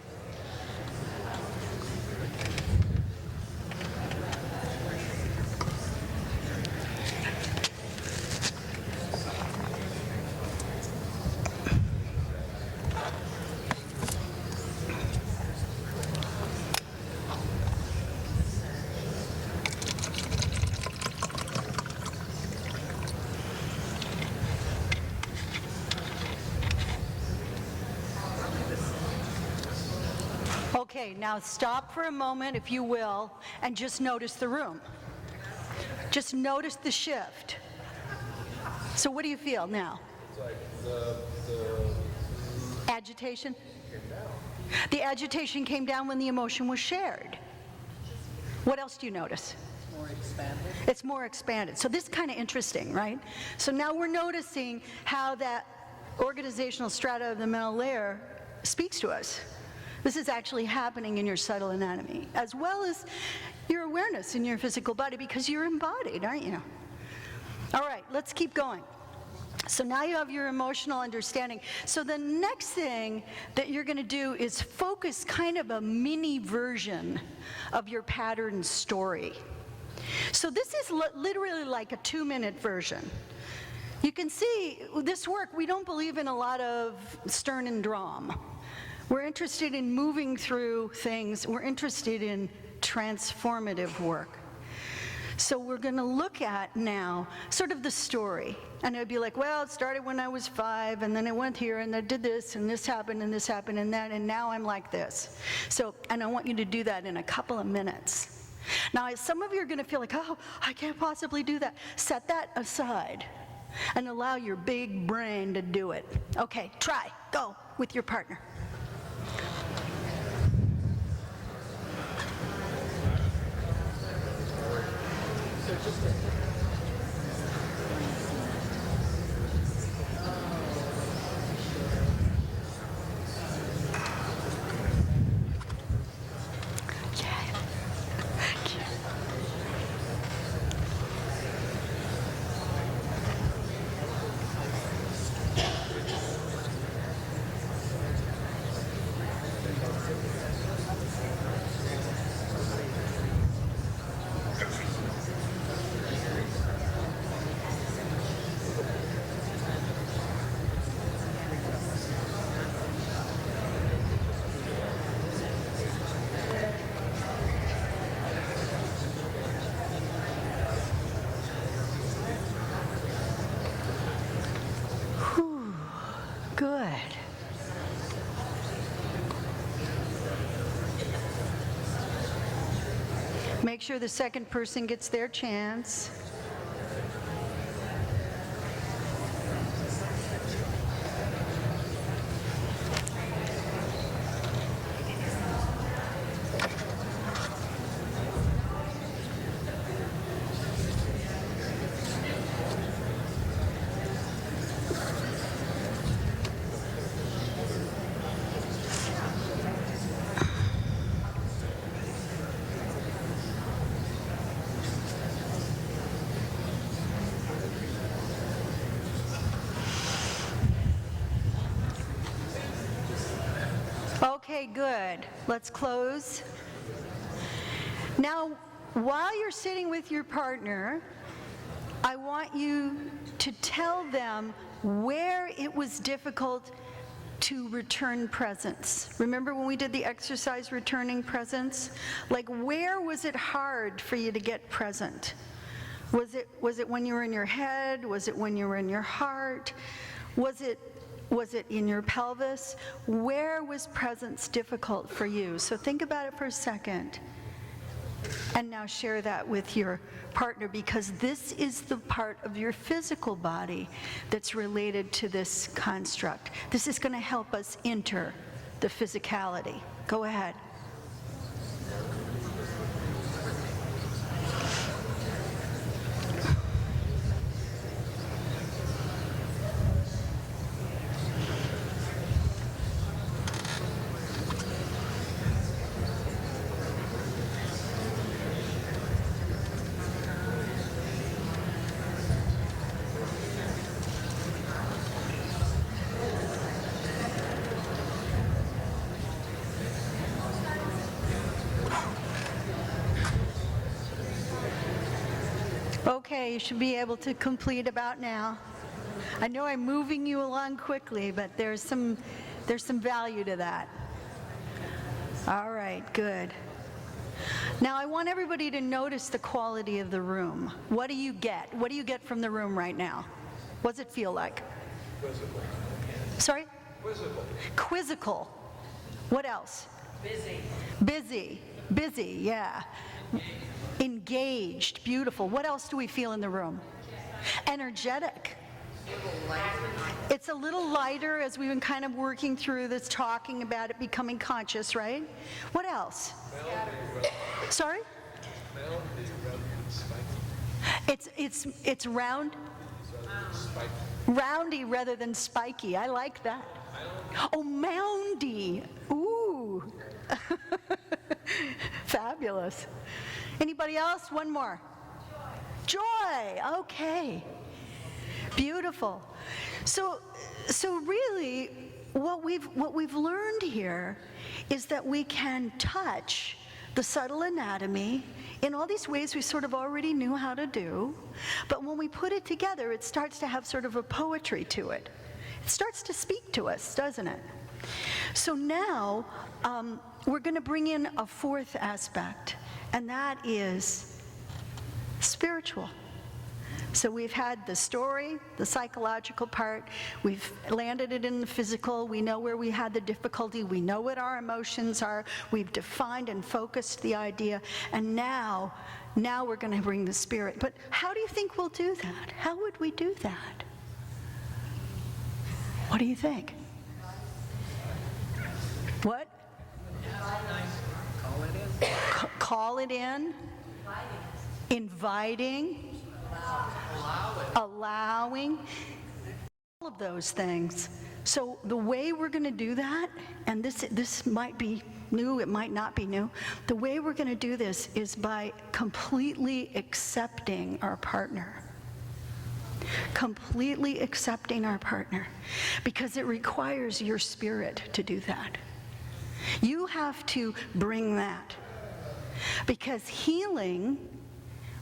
Okay, now stop for a moment, if you will, and just notice the room. Just notice the shift. So what do you feel now?
It's like the
agitation?
came down.
The agitation came down when the emotion was shared. What else do you notice?
More expanded.
It's more expanded. So this is kind of interesting, right? So now we're noticing how that organizational strata of the mental layer speaks to us. This is actually happening in your subtle anatomy, as well as your awareness in your physical body, because you're embodied, aren't you? All right, let's keep going. So now you have your emotional understanding. So the next thing that you're going to do is focus kind of a mini version of your pattern story. So this is literally like a 2-minute version. You can see this work, we don't believe in a lot of stern and dram. We're interested in moving through things. We're interested in transformative work. So we're going to look at now sort of the story. And it'd be like, well, it started when I was 5, and then it went here, and I did this, and this happened, and that, and now I'm like this. So, and I want you to do that in a couple of minutes. Now, some of you are going to feel like, oh, I can't possibly do that. Set that aside and allow your big brain to do it. Okay, try. Go with your partner. Good. Make sure the second person gets their chance. Okay, good. Let's close. Now, while you're sitting with your partner, I want you to tell them where it was difficult to return presence. Remember when we did the exercise returning presence? Like, where was it hard for you to get present? Was it when you were in your head? Was it when you were in your heart? Was it in your pelvis? Where was presence difficult for you? So think about it for a second. And now share that with your partner, because this is the part of your physical body that's related to this construct. This is going to help us enter the physicality. Go ahead. Okay, you should be able to complete about now. I know I'm moving you along quickly, but there's some value to that. All right, good. Now I want everybody to notice the quality of the room. What do you get? What do you get from the room right now? What does it feel like?
Quizzical.
Sorry?
Quizzical.
Quizzical. What else?
Busy.
Busy. Busy, yeah. Engaged, beautiful. What else do we feel in the room? Energetic. It's a little lighter as we've been kind of working through this, talking about it becoming conscious, right? What else? Sorry? It's round, roundy rather than spiky. I like that. Oh, moundy. Ooh. Fabulous. Anybody else? One more. Joy. Okay. Beautiful. So really, what we've learned here is that we can touch the subtle anatomy in all these ways we sort of already knew how to do, but when we put it together, it starts to have sort of a poetry to it. It starts to speak to us, doesn't it? So now, we're going to bring in a fourth aspect, and that is spiritual. So we've had the story, the psychological part, we've landed it in the physical, we know where we had the difficulty, we know what our emotions are, we've defined and focused the idea, and now we're going to bring the spirit. But how do you think we'll do that? How would we do that? What do you think? What? Call it in. Inviting. Allowing. All of those things. So the way we're going to do that, and this might be new, it might not be new, the way we're going to do this is by completely accepting our partner. Completely accepting our partner, because it requires your spirit to do that. You have to bring that, because healing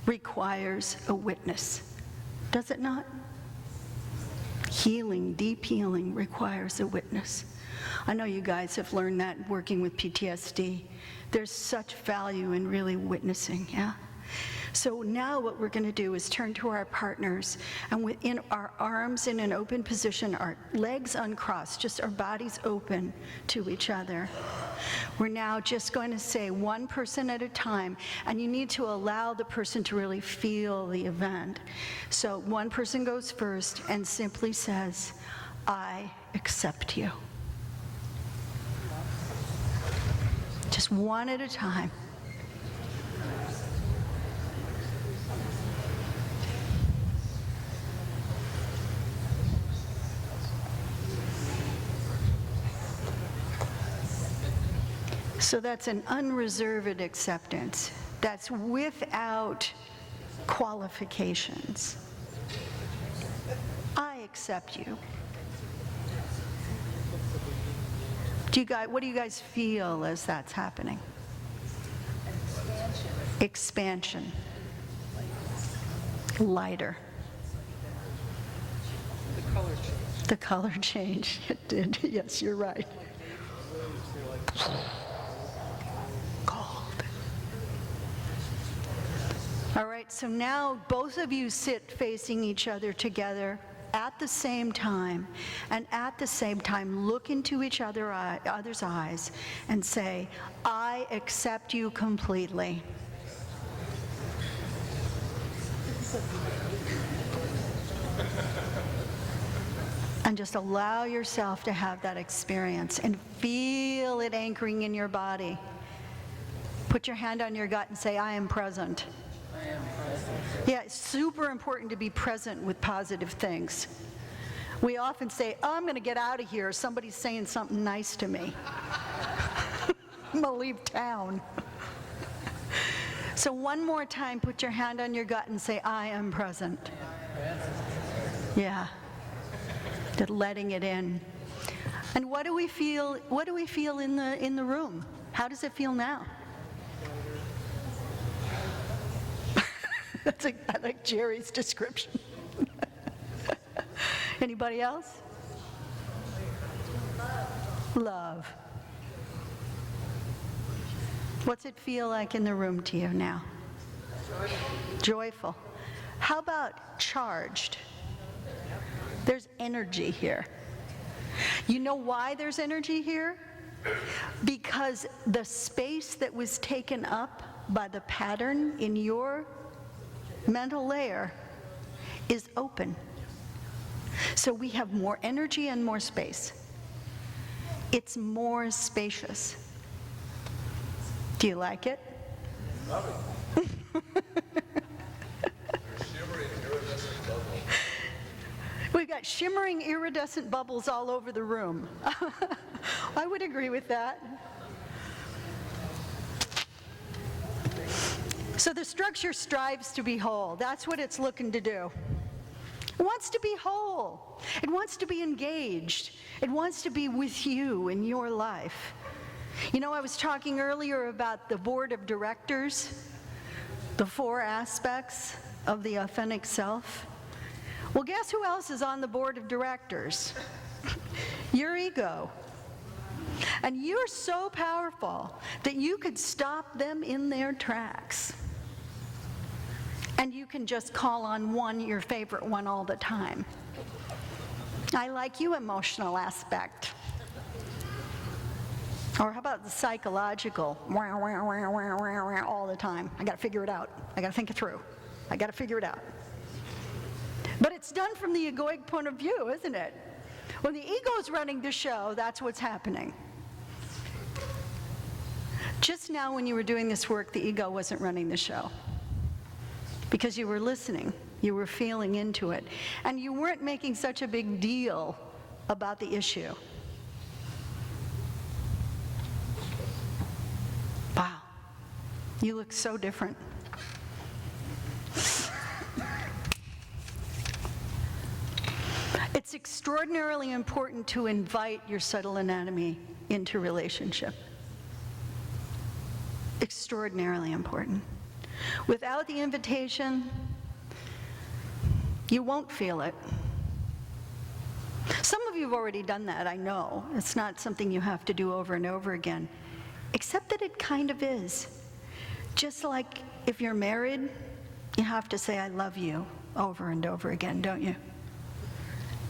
requires a witness, does it not? Healing, deep healing, requires a witness. I know you guys have learned that working with PTSD. There's such value in really witnessing, yeah? So now what we're going to do is turn to our partners, and within our arms in an open position, our legs uncrossed, just our bodies open to each other. We're now just going to say one person at a time, and you need to allow the person to really feel the event. So one person goes first and simply says, I accept you. Just one at a time. So that's an unreserved acceptance. That's without qualifications. I accept you. What do you guys feel as that's happening? Expansion. Lighter. The color change. It did. Yes, you're right. Cold. All right, so now both of you sit facing each other together at the same time, and at the same time look into each other's eyes and say, I accept you completely. And just allow yourself to have that experience and feel it anchoring in your body. Put your hand on your gut and say, I am present. I am present. Yeah, it's super important to be present with positive things. We often say, oh, I'm going to get out of here. Somebody's saying something nice to me. I'm going to leave town. So one more time, put your hand on your gut and say, I am present. Yeah. Just letting it in. And what do we feel? What do we feel in the room? How does it feel now? I like Jerry's description. Anybody else? Love. What's it feel like in the room to you now? Joyful. How about charged? There's energy here. You know why there's energy here? Because the space that was taken up by the pattern in your mental layer is open. So we have more energy and more space. It's more spacious. Do you like it?
Love it. Shimmering iridescent bubbles.
We've got shimmering iridescent bubbles all over the room. I would agree with that. So the structure strives to be whole. That's what it's looking to do. It wants to be whole. It wants to be engaged. It wants to be with you in your life. You know, I was talking earlier about the board of directors, the 4 aspects of the authentic self. Well, guess who else is on the board of directors? Your ego. And you're so powerful that you could stop them in their tracks. And you can just call on one, your favorite one, all the time. I like you, emotional aspect. Or how about the psychological? All the time. I got to figure it out. I got to think it through. I got to figure it out. But it's done from the egoic point of view, isn't it? When the ego's running the show, that's what's happening. Just now when you were doing this work, the ego wasn't running the show. Because you were listening, you were feeling into it, and you weren't making such a big deal about the issue. Wow, you look so different. It's extraordinarily important to invite your subtle anatomy into relationship. Extraordinarily important. Without the invitation, you won't feel it. Some of you have already done that, I know. It's not something you have to do over and over again, except that it kind of is. Just like if you're married, you have to say, I love you, over and over again, don't you?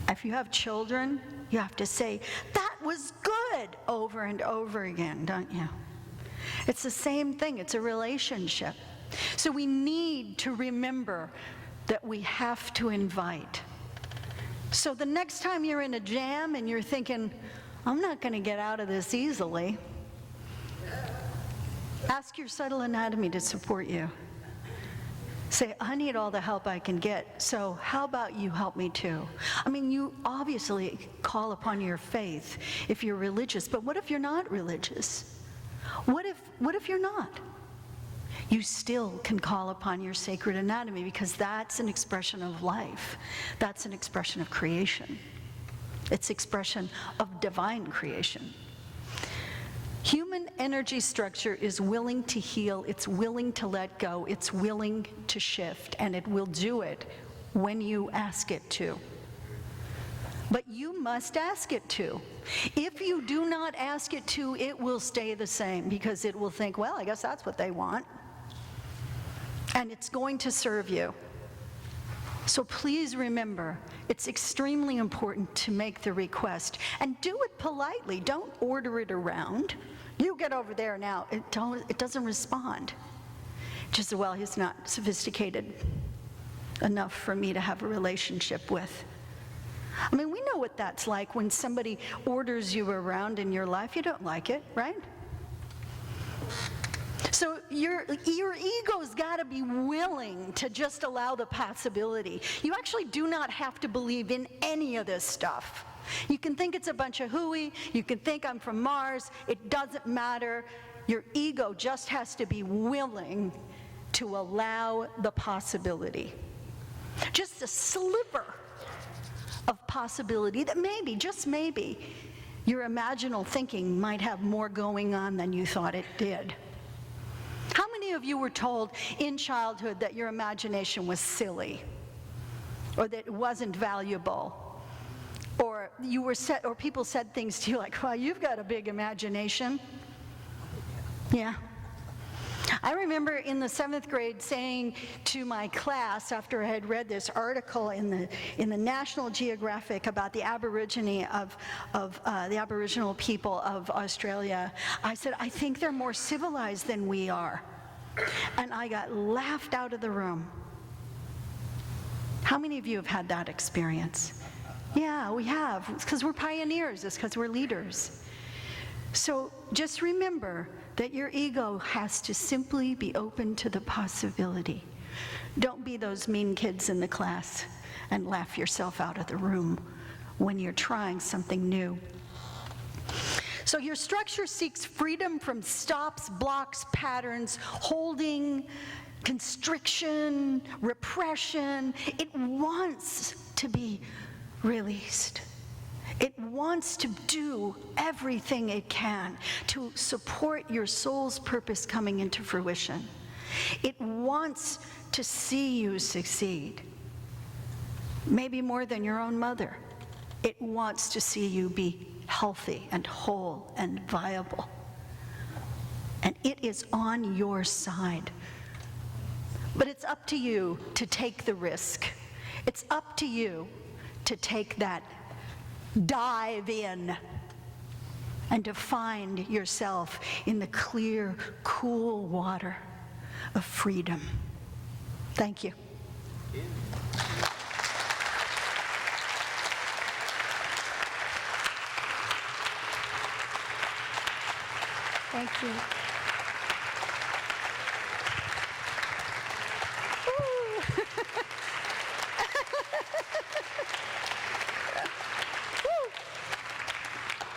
If you have children, you have to say, that was good, over and over again, don't you? It's the same thing, it's a relationship. So we need to remember that we have to invite. So the next time you're in a jam and you're thinking, I'm not going to get out of this easily, ask your subtle anatomy to support you. Say, I need all the help I can get, so how about you help me too? I mean, you obviously call upon your faith if you're religious, but what if you're not religious? What if you're not? You still can call upon your sacred anatomy because that's an expression of life. That's an expression of creation. It's expression of divine creation. Human energy structure is willing to heal, it's willing to let go, it's willing to shift, and it will do it when you ask it to. But you must ask it to. If you do not ask it to, it will stay the same, because it will think, well, I guess that's what they want. And it's going to serve you. So please remember, it's extremely important to make the request, and do it politely. Don't order it around. You get over there now. It doesn't respond. Just, well, he's not sophisticated enough for me to have a relationship with. I mean, we know what that's like when somebody orders you around in your life. You don't like it, right? So your ego's got to be willing to just allow the possibility. You actually do not have to believe in any of this stuff. You can think it's a bunch of hooey. You can think I'm from Mars. It doesn't matter. Your ego just has to be willing to allow the possibility. Just a sliver of possibility that maybe, just maybe, your imaginal thinking might have more going on than you thought it did. How many of you were told in childhood that your imagination was silly, or that it wasn't valuable, or you were or people said things to you like, "Well, you've got a big imagination"? Yeah. I remember in the 7th grade saying to my class, after I had read this article in the National Geographic about the Aborigine of the Aboriginal people of Australia, I said, I think they're more civilized than we are. And I got laughed out of the room. How many of you have had that experience? Yeah, we have. It's because we're pioneers. It's because we're leaders. So just remember that your ego has to simply be open to the possibility. Don't be those mean kids in the class and laugh yourself out of the room when you're trying something new. So your structure seeks freedom from stops, blocks, patterns, holding, constriction, repression. It wants to be released. It wants to do everything it can to support your soul's purpose coming into fruition. It wants to see you succeed, maybe more than your own mother. It wants to see you be healthy and whole and viable. And it is on your side. But it's up to you to take the risk. It's up to you to take that dive in and to find yourself in the clear, cool water of freedom. Thank you. Thank you.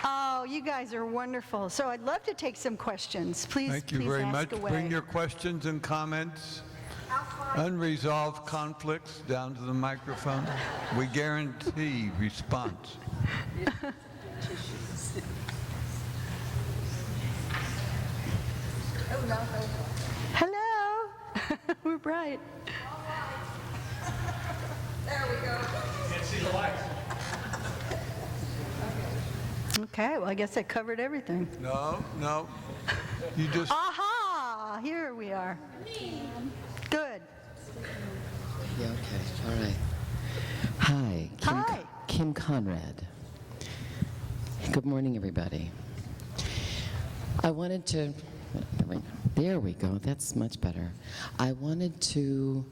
Oh, you guys are wonderful. So I'd love to take some questions. Please,
Thank you
please
very
ask
much.
away.
Bring your questions and comments, unresolved conflicts down to the microphone. We guarantee response.
Hello. We're bright.
There we go.
Can't see the lights.
Okay, well, I guess I covered everything.
No, no. You just,
Aha! Here we are. Good.
Yeah, okay, all right. Hi.
Hi.
Kim Conrad. Good morning, everybody. I wanted to, there we go, that's much better. I wanted to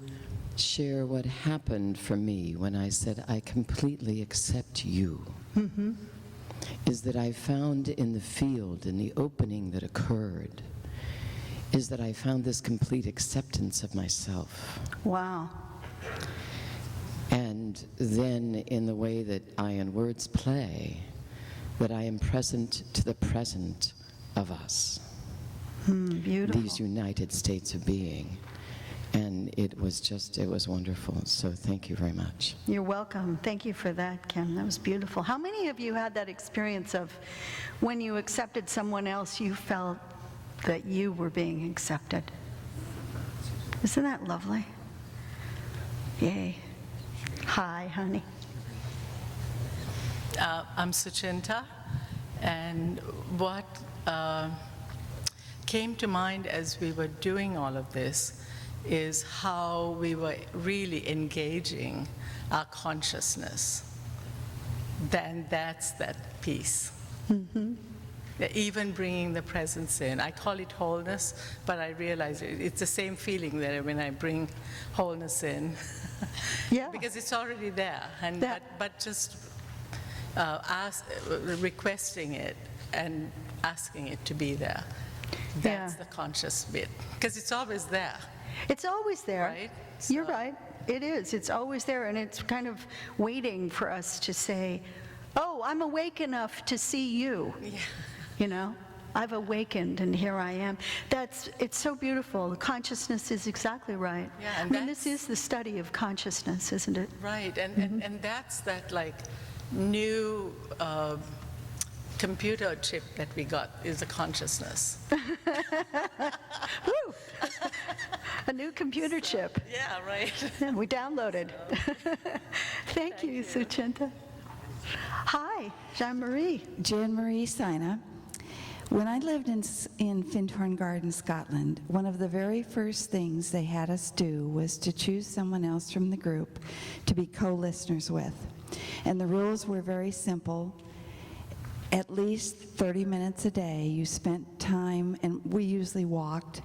share what happened for me when I said, I completely accept you.
Mm-hmm.
Is that I found in the field, in the opening that occurred, is that I found this complete acceptance of myself.
Wow.
And then in the way that I and words play, that I am present to the present of us.
Beautiful.
These united states of being. And it was wonderful. So thank you very much.
You're welcome. Thank you for that, Kim. That was beautiful. How many of you had that experience of when you accepted someone else, you felt that you were being accepted? Isn't that lovely? Yay. Hi, honey.
I'm Suchinta, and what came to mind as we were doing all of this is how we were really engaging our consciousness. Then that's that piece.
Mm-hmm.
Even bringing the presence in. I call it wholeness, but I realize it's the same feeling there when I bring wholeness in.
Yeah.
Because it's already there, and
Yeah.
but just requesting it and asking it to be there. That's
Yeah.
the conscious bit, because it's always there.
It's always there.
Right?
You're
So-
right. It is. It's always there, and it's kind of waiting for us to say, oh, I'm awake enough to see you.
Yeah.
You know, I've awakened, and here I am. It's so beautiful. Consciousness is exactly right.
Yeah,
I
and
mean, this
that's-
is the study of consciousness, isn't it?
Right, and that's that like new computer chip that we got is a consciousness.
Woo! A new computer chip.
Yeah, right.
Yeah, we downloaded. Thank you, Suchinta. Hi, Jean-Marie.
Jean-Marie Sina. When I lived in Findhorn Garden, Scotland, one of the very first things they had us do was to choose someone else from the group to be co-listeners with. And the rules were very simple. At least 30 minutes a day, you spent time, and we usually walked,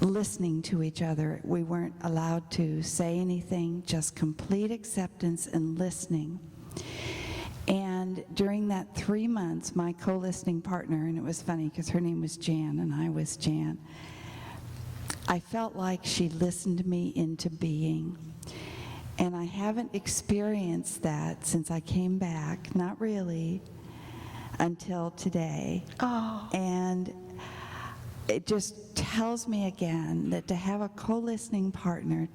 listening to each other. We weren't allowed to say anything, just complete acceptance and listening. And during that 3 months, my co-listening partner, and it was funny because her name was Jan and I was Jan, I felt like she listened me into being. And I haven't experienced that since I came back, not really, until today.
Oh.
And it just tells me again that to have a co-listening partner,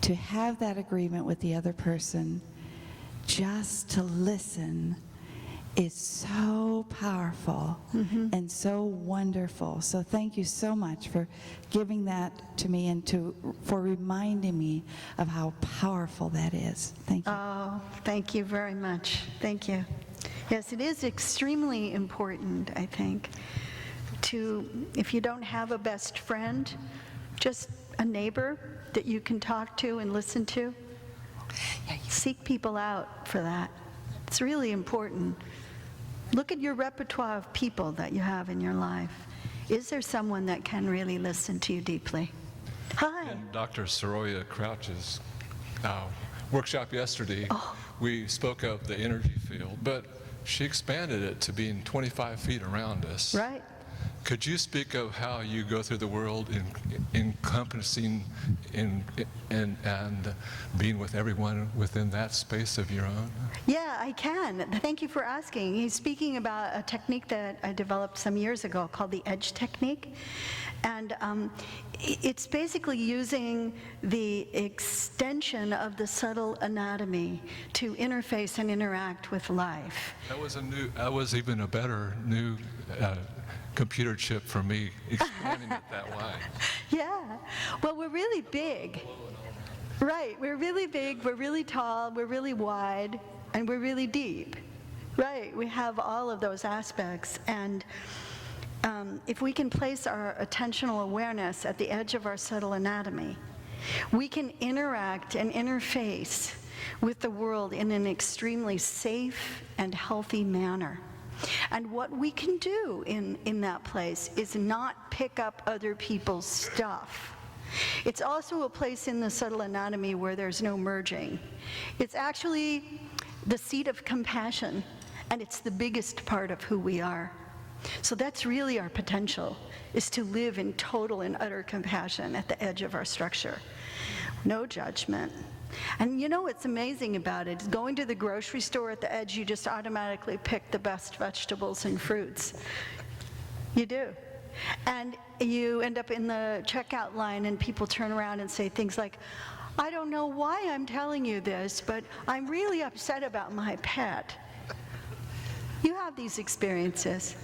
to have that agreement with the other person, just to listen is so powerful and so wonderful. So thank you so much for giving that to me and for reminding me of how powerful that is. Thank you.
Oh, thank you very much. Thank you. Yes, it is extremely important, I think, if you don't have a best friend, just a neighbor that you can talk to and listen to. Seek people out for that. It's really important. Look at your repertoire of people that you have in your life. Is there someone that can really listen to you deeply? Hi.
In Dr. Soroya Crouch's workshop yesterday, we spoke of the energy field, but she expanded it to being 25 feet around us.
Right.
Could you speak of how you go through the world encompassing and being with everyone within that space of your own?
Yeah, I can. Thank you for asking. He's speaking about a technique that I developed some years ago called the edge technique. And it's basically using the extension of the subtle anatomy to interface and interact with life.
That was even a better new computer chip for me, expanding it that way.
Yeah. Well, we're really big. Right. We're really big, we're really tall, we're really wide, and we're really deep. Right. We have all of those aspects. And if we can place our attentional awareness at the edge of our subtle anatomy, we can interact and interface with the world in an extremely safe and healthy manner. And what we can do in that place is not pick up other people's stuff. It's also a place in the subtle anatomy where there's no merging. It's actually the seat of compassion, and it's the biggest part of who we are. So that's really our potential, is to live in total and utter compassion at the edge of our structure. No judgment. And you know what's amazing about it is going to the grocery store at the edge, you just automatically pick the best vegetables and fruits. You do. And you end up in the checkout line and people turn around and say things like, I don't know why I'm telling you this, but I'm really upset about my pet. You have these experiences.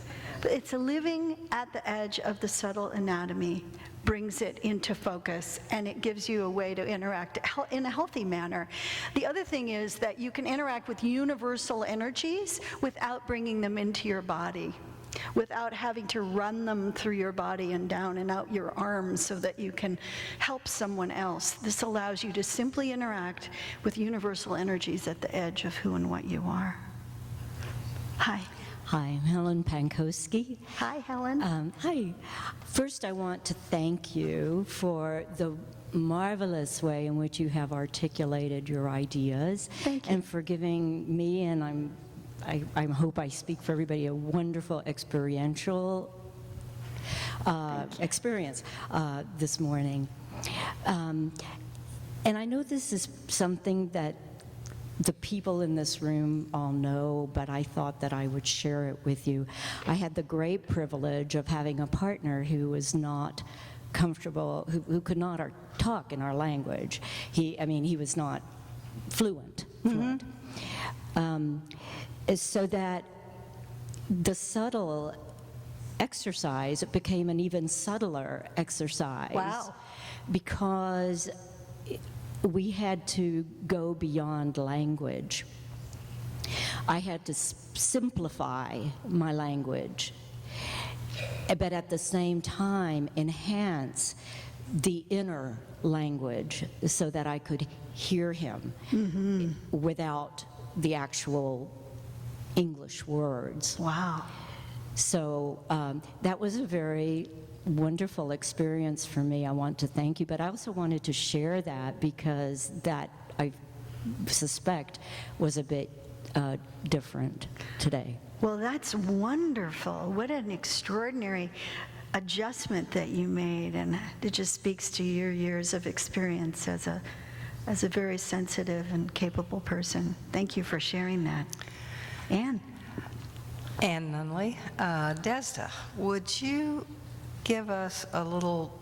But it's living at the edge of the subtle anatomy brings it into focus, and it gives you a way to interact in a healthy manner. The other thing is that you can interact with universal energies without bringing them into your body, without having to run them through your body and down and out your arms so that you can help someone else. This allows you to simply interact with universal energies at the edge of who and what you are. Hi.
Hi, I'm Helen Pankowski.
Hi, Helen.
Hi. First, I want to thank you for the marvelous way in which you have articulated your ideas.
Thank you.
And for giving me, and I hope I speak for everybody, a wonderful experiential experience this morning. And I know this is something that the people in this room all know, but I thought that I would share it with you. I had the great privilege of having a partner who was not comfortable, who could not talk in our language. He was not fluent. So that the subtle exercise became an even subtler exercise.
Wow.
Because we had to go beyond language. I had to simplify my language, but at the same time enhance the inner language so that I could hear him without the actual English words.
Wow.
So that was a very wonderful experience for me. I want to thank you, but I also wanted to share that because that, I suspect, was a bit different today.
Well, that's wonderful. What an extraordinary adjustment that you made, and it just speaks to your years of experience as a very sensitive and capable person. Thank you for sharing that. Anne.
Anne Nunley. Desda, would you give us a little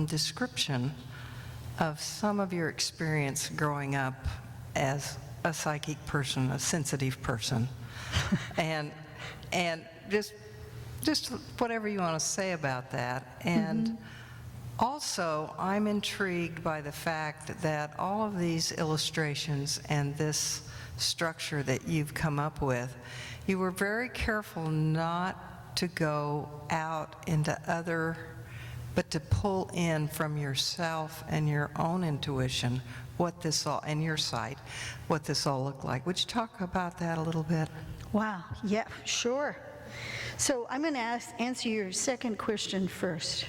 description of some of your experience growing up as a psychic person, a sensitive person, and just whatever you want to say about that. And also, I'm intrigued by the fact that all of these illustrations and this structure that you've come up with, you were very careful not to go out into but to pull in from yourself and your own intuition what this all, and your sight, what this all looked like. Would you talk about that a little bit?
Wow. Yeah, sure. So I'm going to answer your second question first.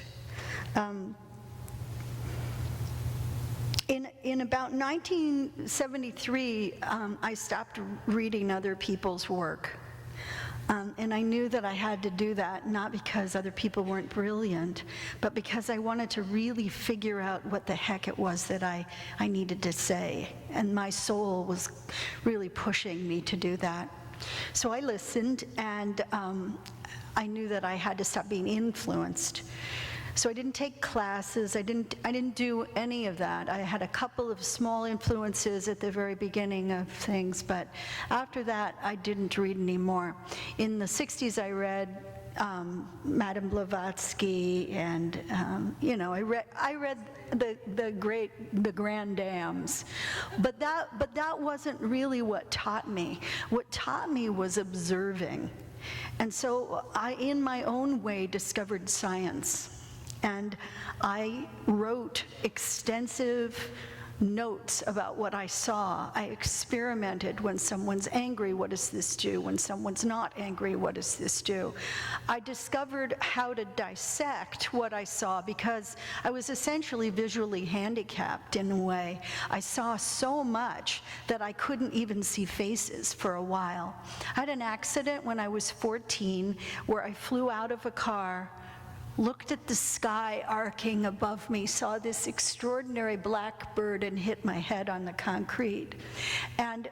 In about 1973, I stopped reading other people's work. And I knew that I had to do that, not because other people weren't brilliant, but because I wanted to really figure out what the heck it was that I needed to say. And my soul was really pushing me to do that. So I listened, and I knew that I had to stop being influenced. So I didn't take classes, I didn't do any of that. I had a couple of small influences at the very beginning of things, but after that, I didn't read anymore. In the 60s, I read Madame Blavatsky, and I read the Grand Dams, but that wasn't really what taught me. What taught me was observing, and so I, in my own way, discovered science. And I wrote extensive notes about what I saw. I experimented. When someone's angry, what does this do? When someone's not angry, what does this do? I discovered how to dissect what I saw because I was essentially visually handicapped in a way. I saw so much that I couldn't even see faces for a while. I had an accident when I was 14 where I flew out of a car, looked at the sky arcing above me, saw this extraordinary black bird, and hit my head on the concrete. And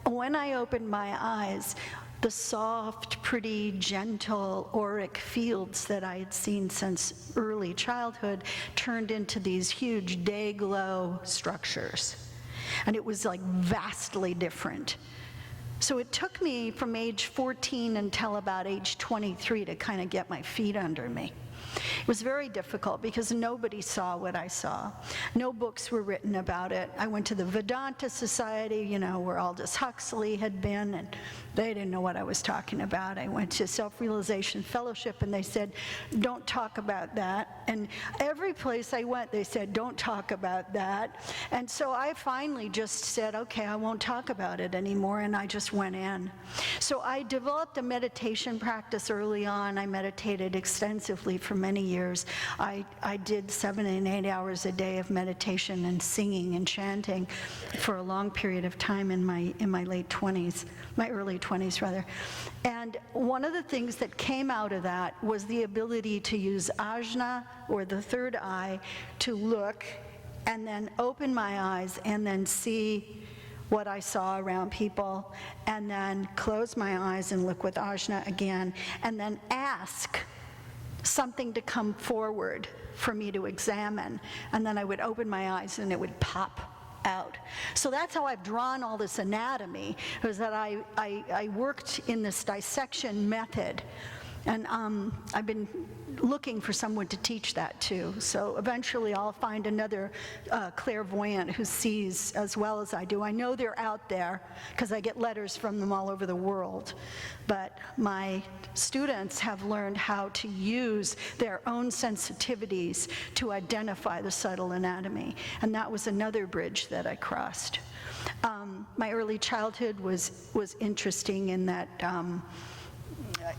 when I opened my eyes, the soft, pretty, gentle auric fields that I had seen since early childhood turned into these huge day-glow structures. And it was like vastly different. So it took me from age 14 until about age 23 to kind of get my feet under me. It was very difficult because nobody saw what I saw. No books were written about it. I went to the Vedanta Society, you know, where Aldous Huxley had been, and they didn't know what I was talking about. I went to Self-Realization Fellowship, and they said, don't talk about that. And every place I went, they said, don't talk about that. And so I finally just said, okay, I won't talk about it anymore, and I just went in. So I developed a meditation practice early on. I meditated extensively for many years. I did 7 and 8 hours a day of meditation and singing and chanting for a long period of time in my late 20s, my early 20s rather. And one of the things that came out of that was the ability to use ajna, or the third eye, to look and then open my eyes and then see what I saw around people, and then close my eyes and look with ajna again, and then ask something to come forward for me to examine, and then I would open my eyes and it would pop out. So that's how I've drawn all this anatomy, was that I worked in this dissection method, and I've been looking for someone to teach that to. So eventually I'll find another clairvoyant who sees as well as I do. I know they're out there because I get letters from them all over the world. But my students have learned how to use their own sensitivities to identify the subtle anatomy. And that was another bridge that I crossed. My early childhood was interesting in that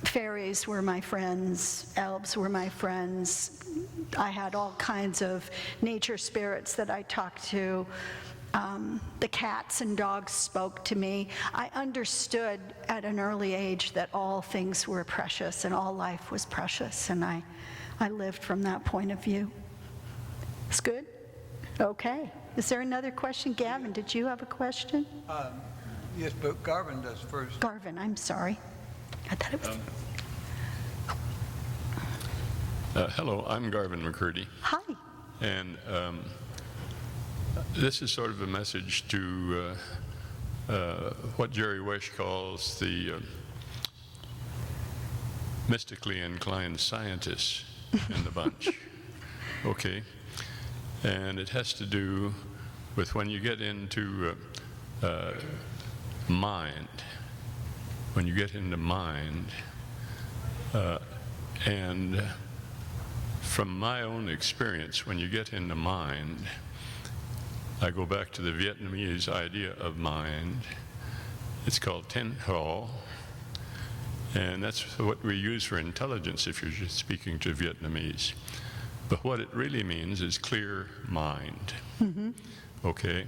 fairies were my friends, elves were my friends. I had all kinds of nature spirits that I talked to. The cats and dogs spoke to me. I understood at an early age that all things were precious and all life was precious, and I lived from that point of view. It's good? Okay. Is there another question? Gavin, did you have a question?
Yes, but Garvin does first.
Garvin, I'm sorry. I thought it was...
Hello, I'm Garvin McCurdy.
Hi.
And this is sort of a message to what Jerry Wesh calls the mystically inclined scientists in the bunch. Okay. And it has to do with when you get into mind. When you get into mind, and from my own experience, when you get into mind, I go back to the Vietnamese idea of mind. It's called Ten Ho, and that's what we use for intelligence if you're just speaking to Vietnamese. But what it really means is clear mind. Mm-hmm. Okay?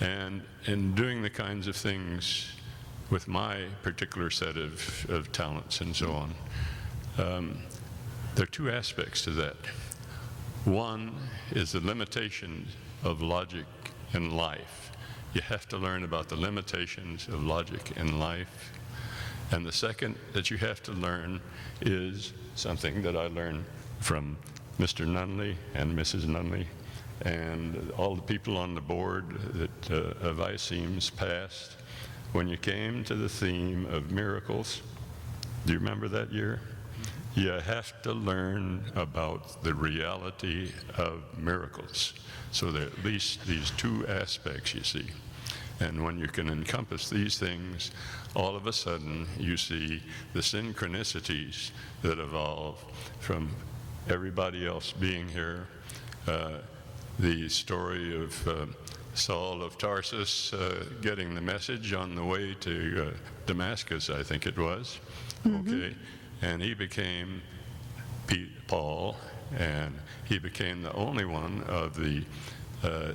And in doing the kinds of things with my particular set of talents and so on, there are two aspects to that. One is the limitation of logic in life. You have to learn about the limitations of logic in life. And the second that you have to learn is something that I learned from Mr. Nunley and Mrs. Nunley and all the people on the board that of ISSSEEM's past. When you came to the theme of miracles, do you remember that year? You have to learn about the reality of miracles. So there are at least these two aspects, you see. And when you can encompass these things, all of a sudden you see the synchronicities that evolve from everybody else being here. The story of Saul of Tarsus getting the message on the way to Damascus, I think it was. Mm-hmm. Okay, and he became Paul, and he became the only one of the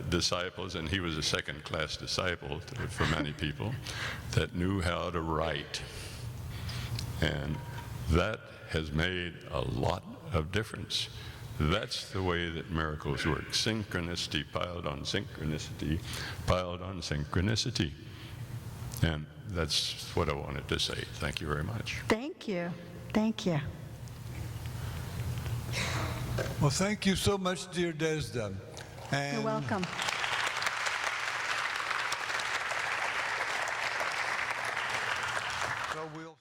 disciples, and he was a second-class disciple for many people, that knew how to write. And that has made a lot of difference. That's the way that miracles work. Synchronicity piled on synchronicity, piled on synchronicity. And that's what I wanted to say. Thank you very much.
Thank you. Thank you.
Well, thank you so much, dear Desda. And
You're welcome.
so we'll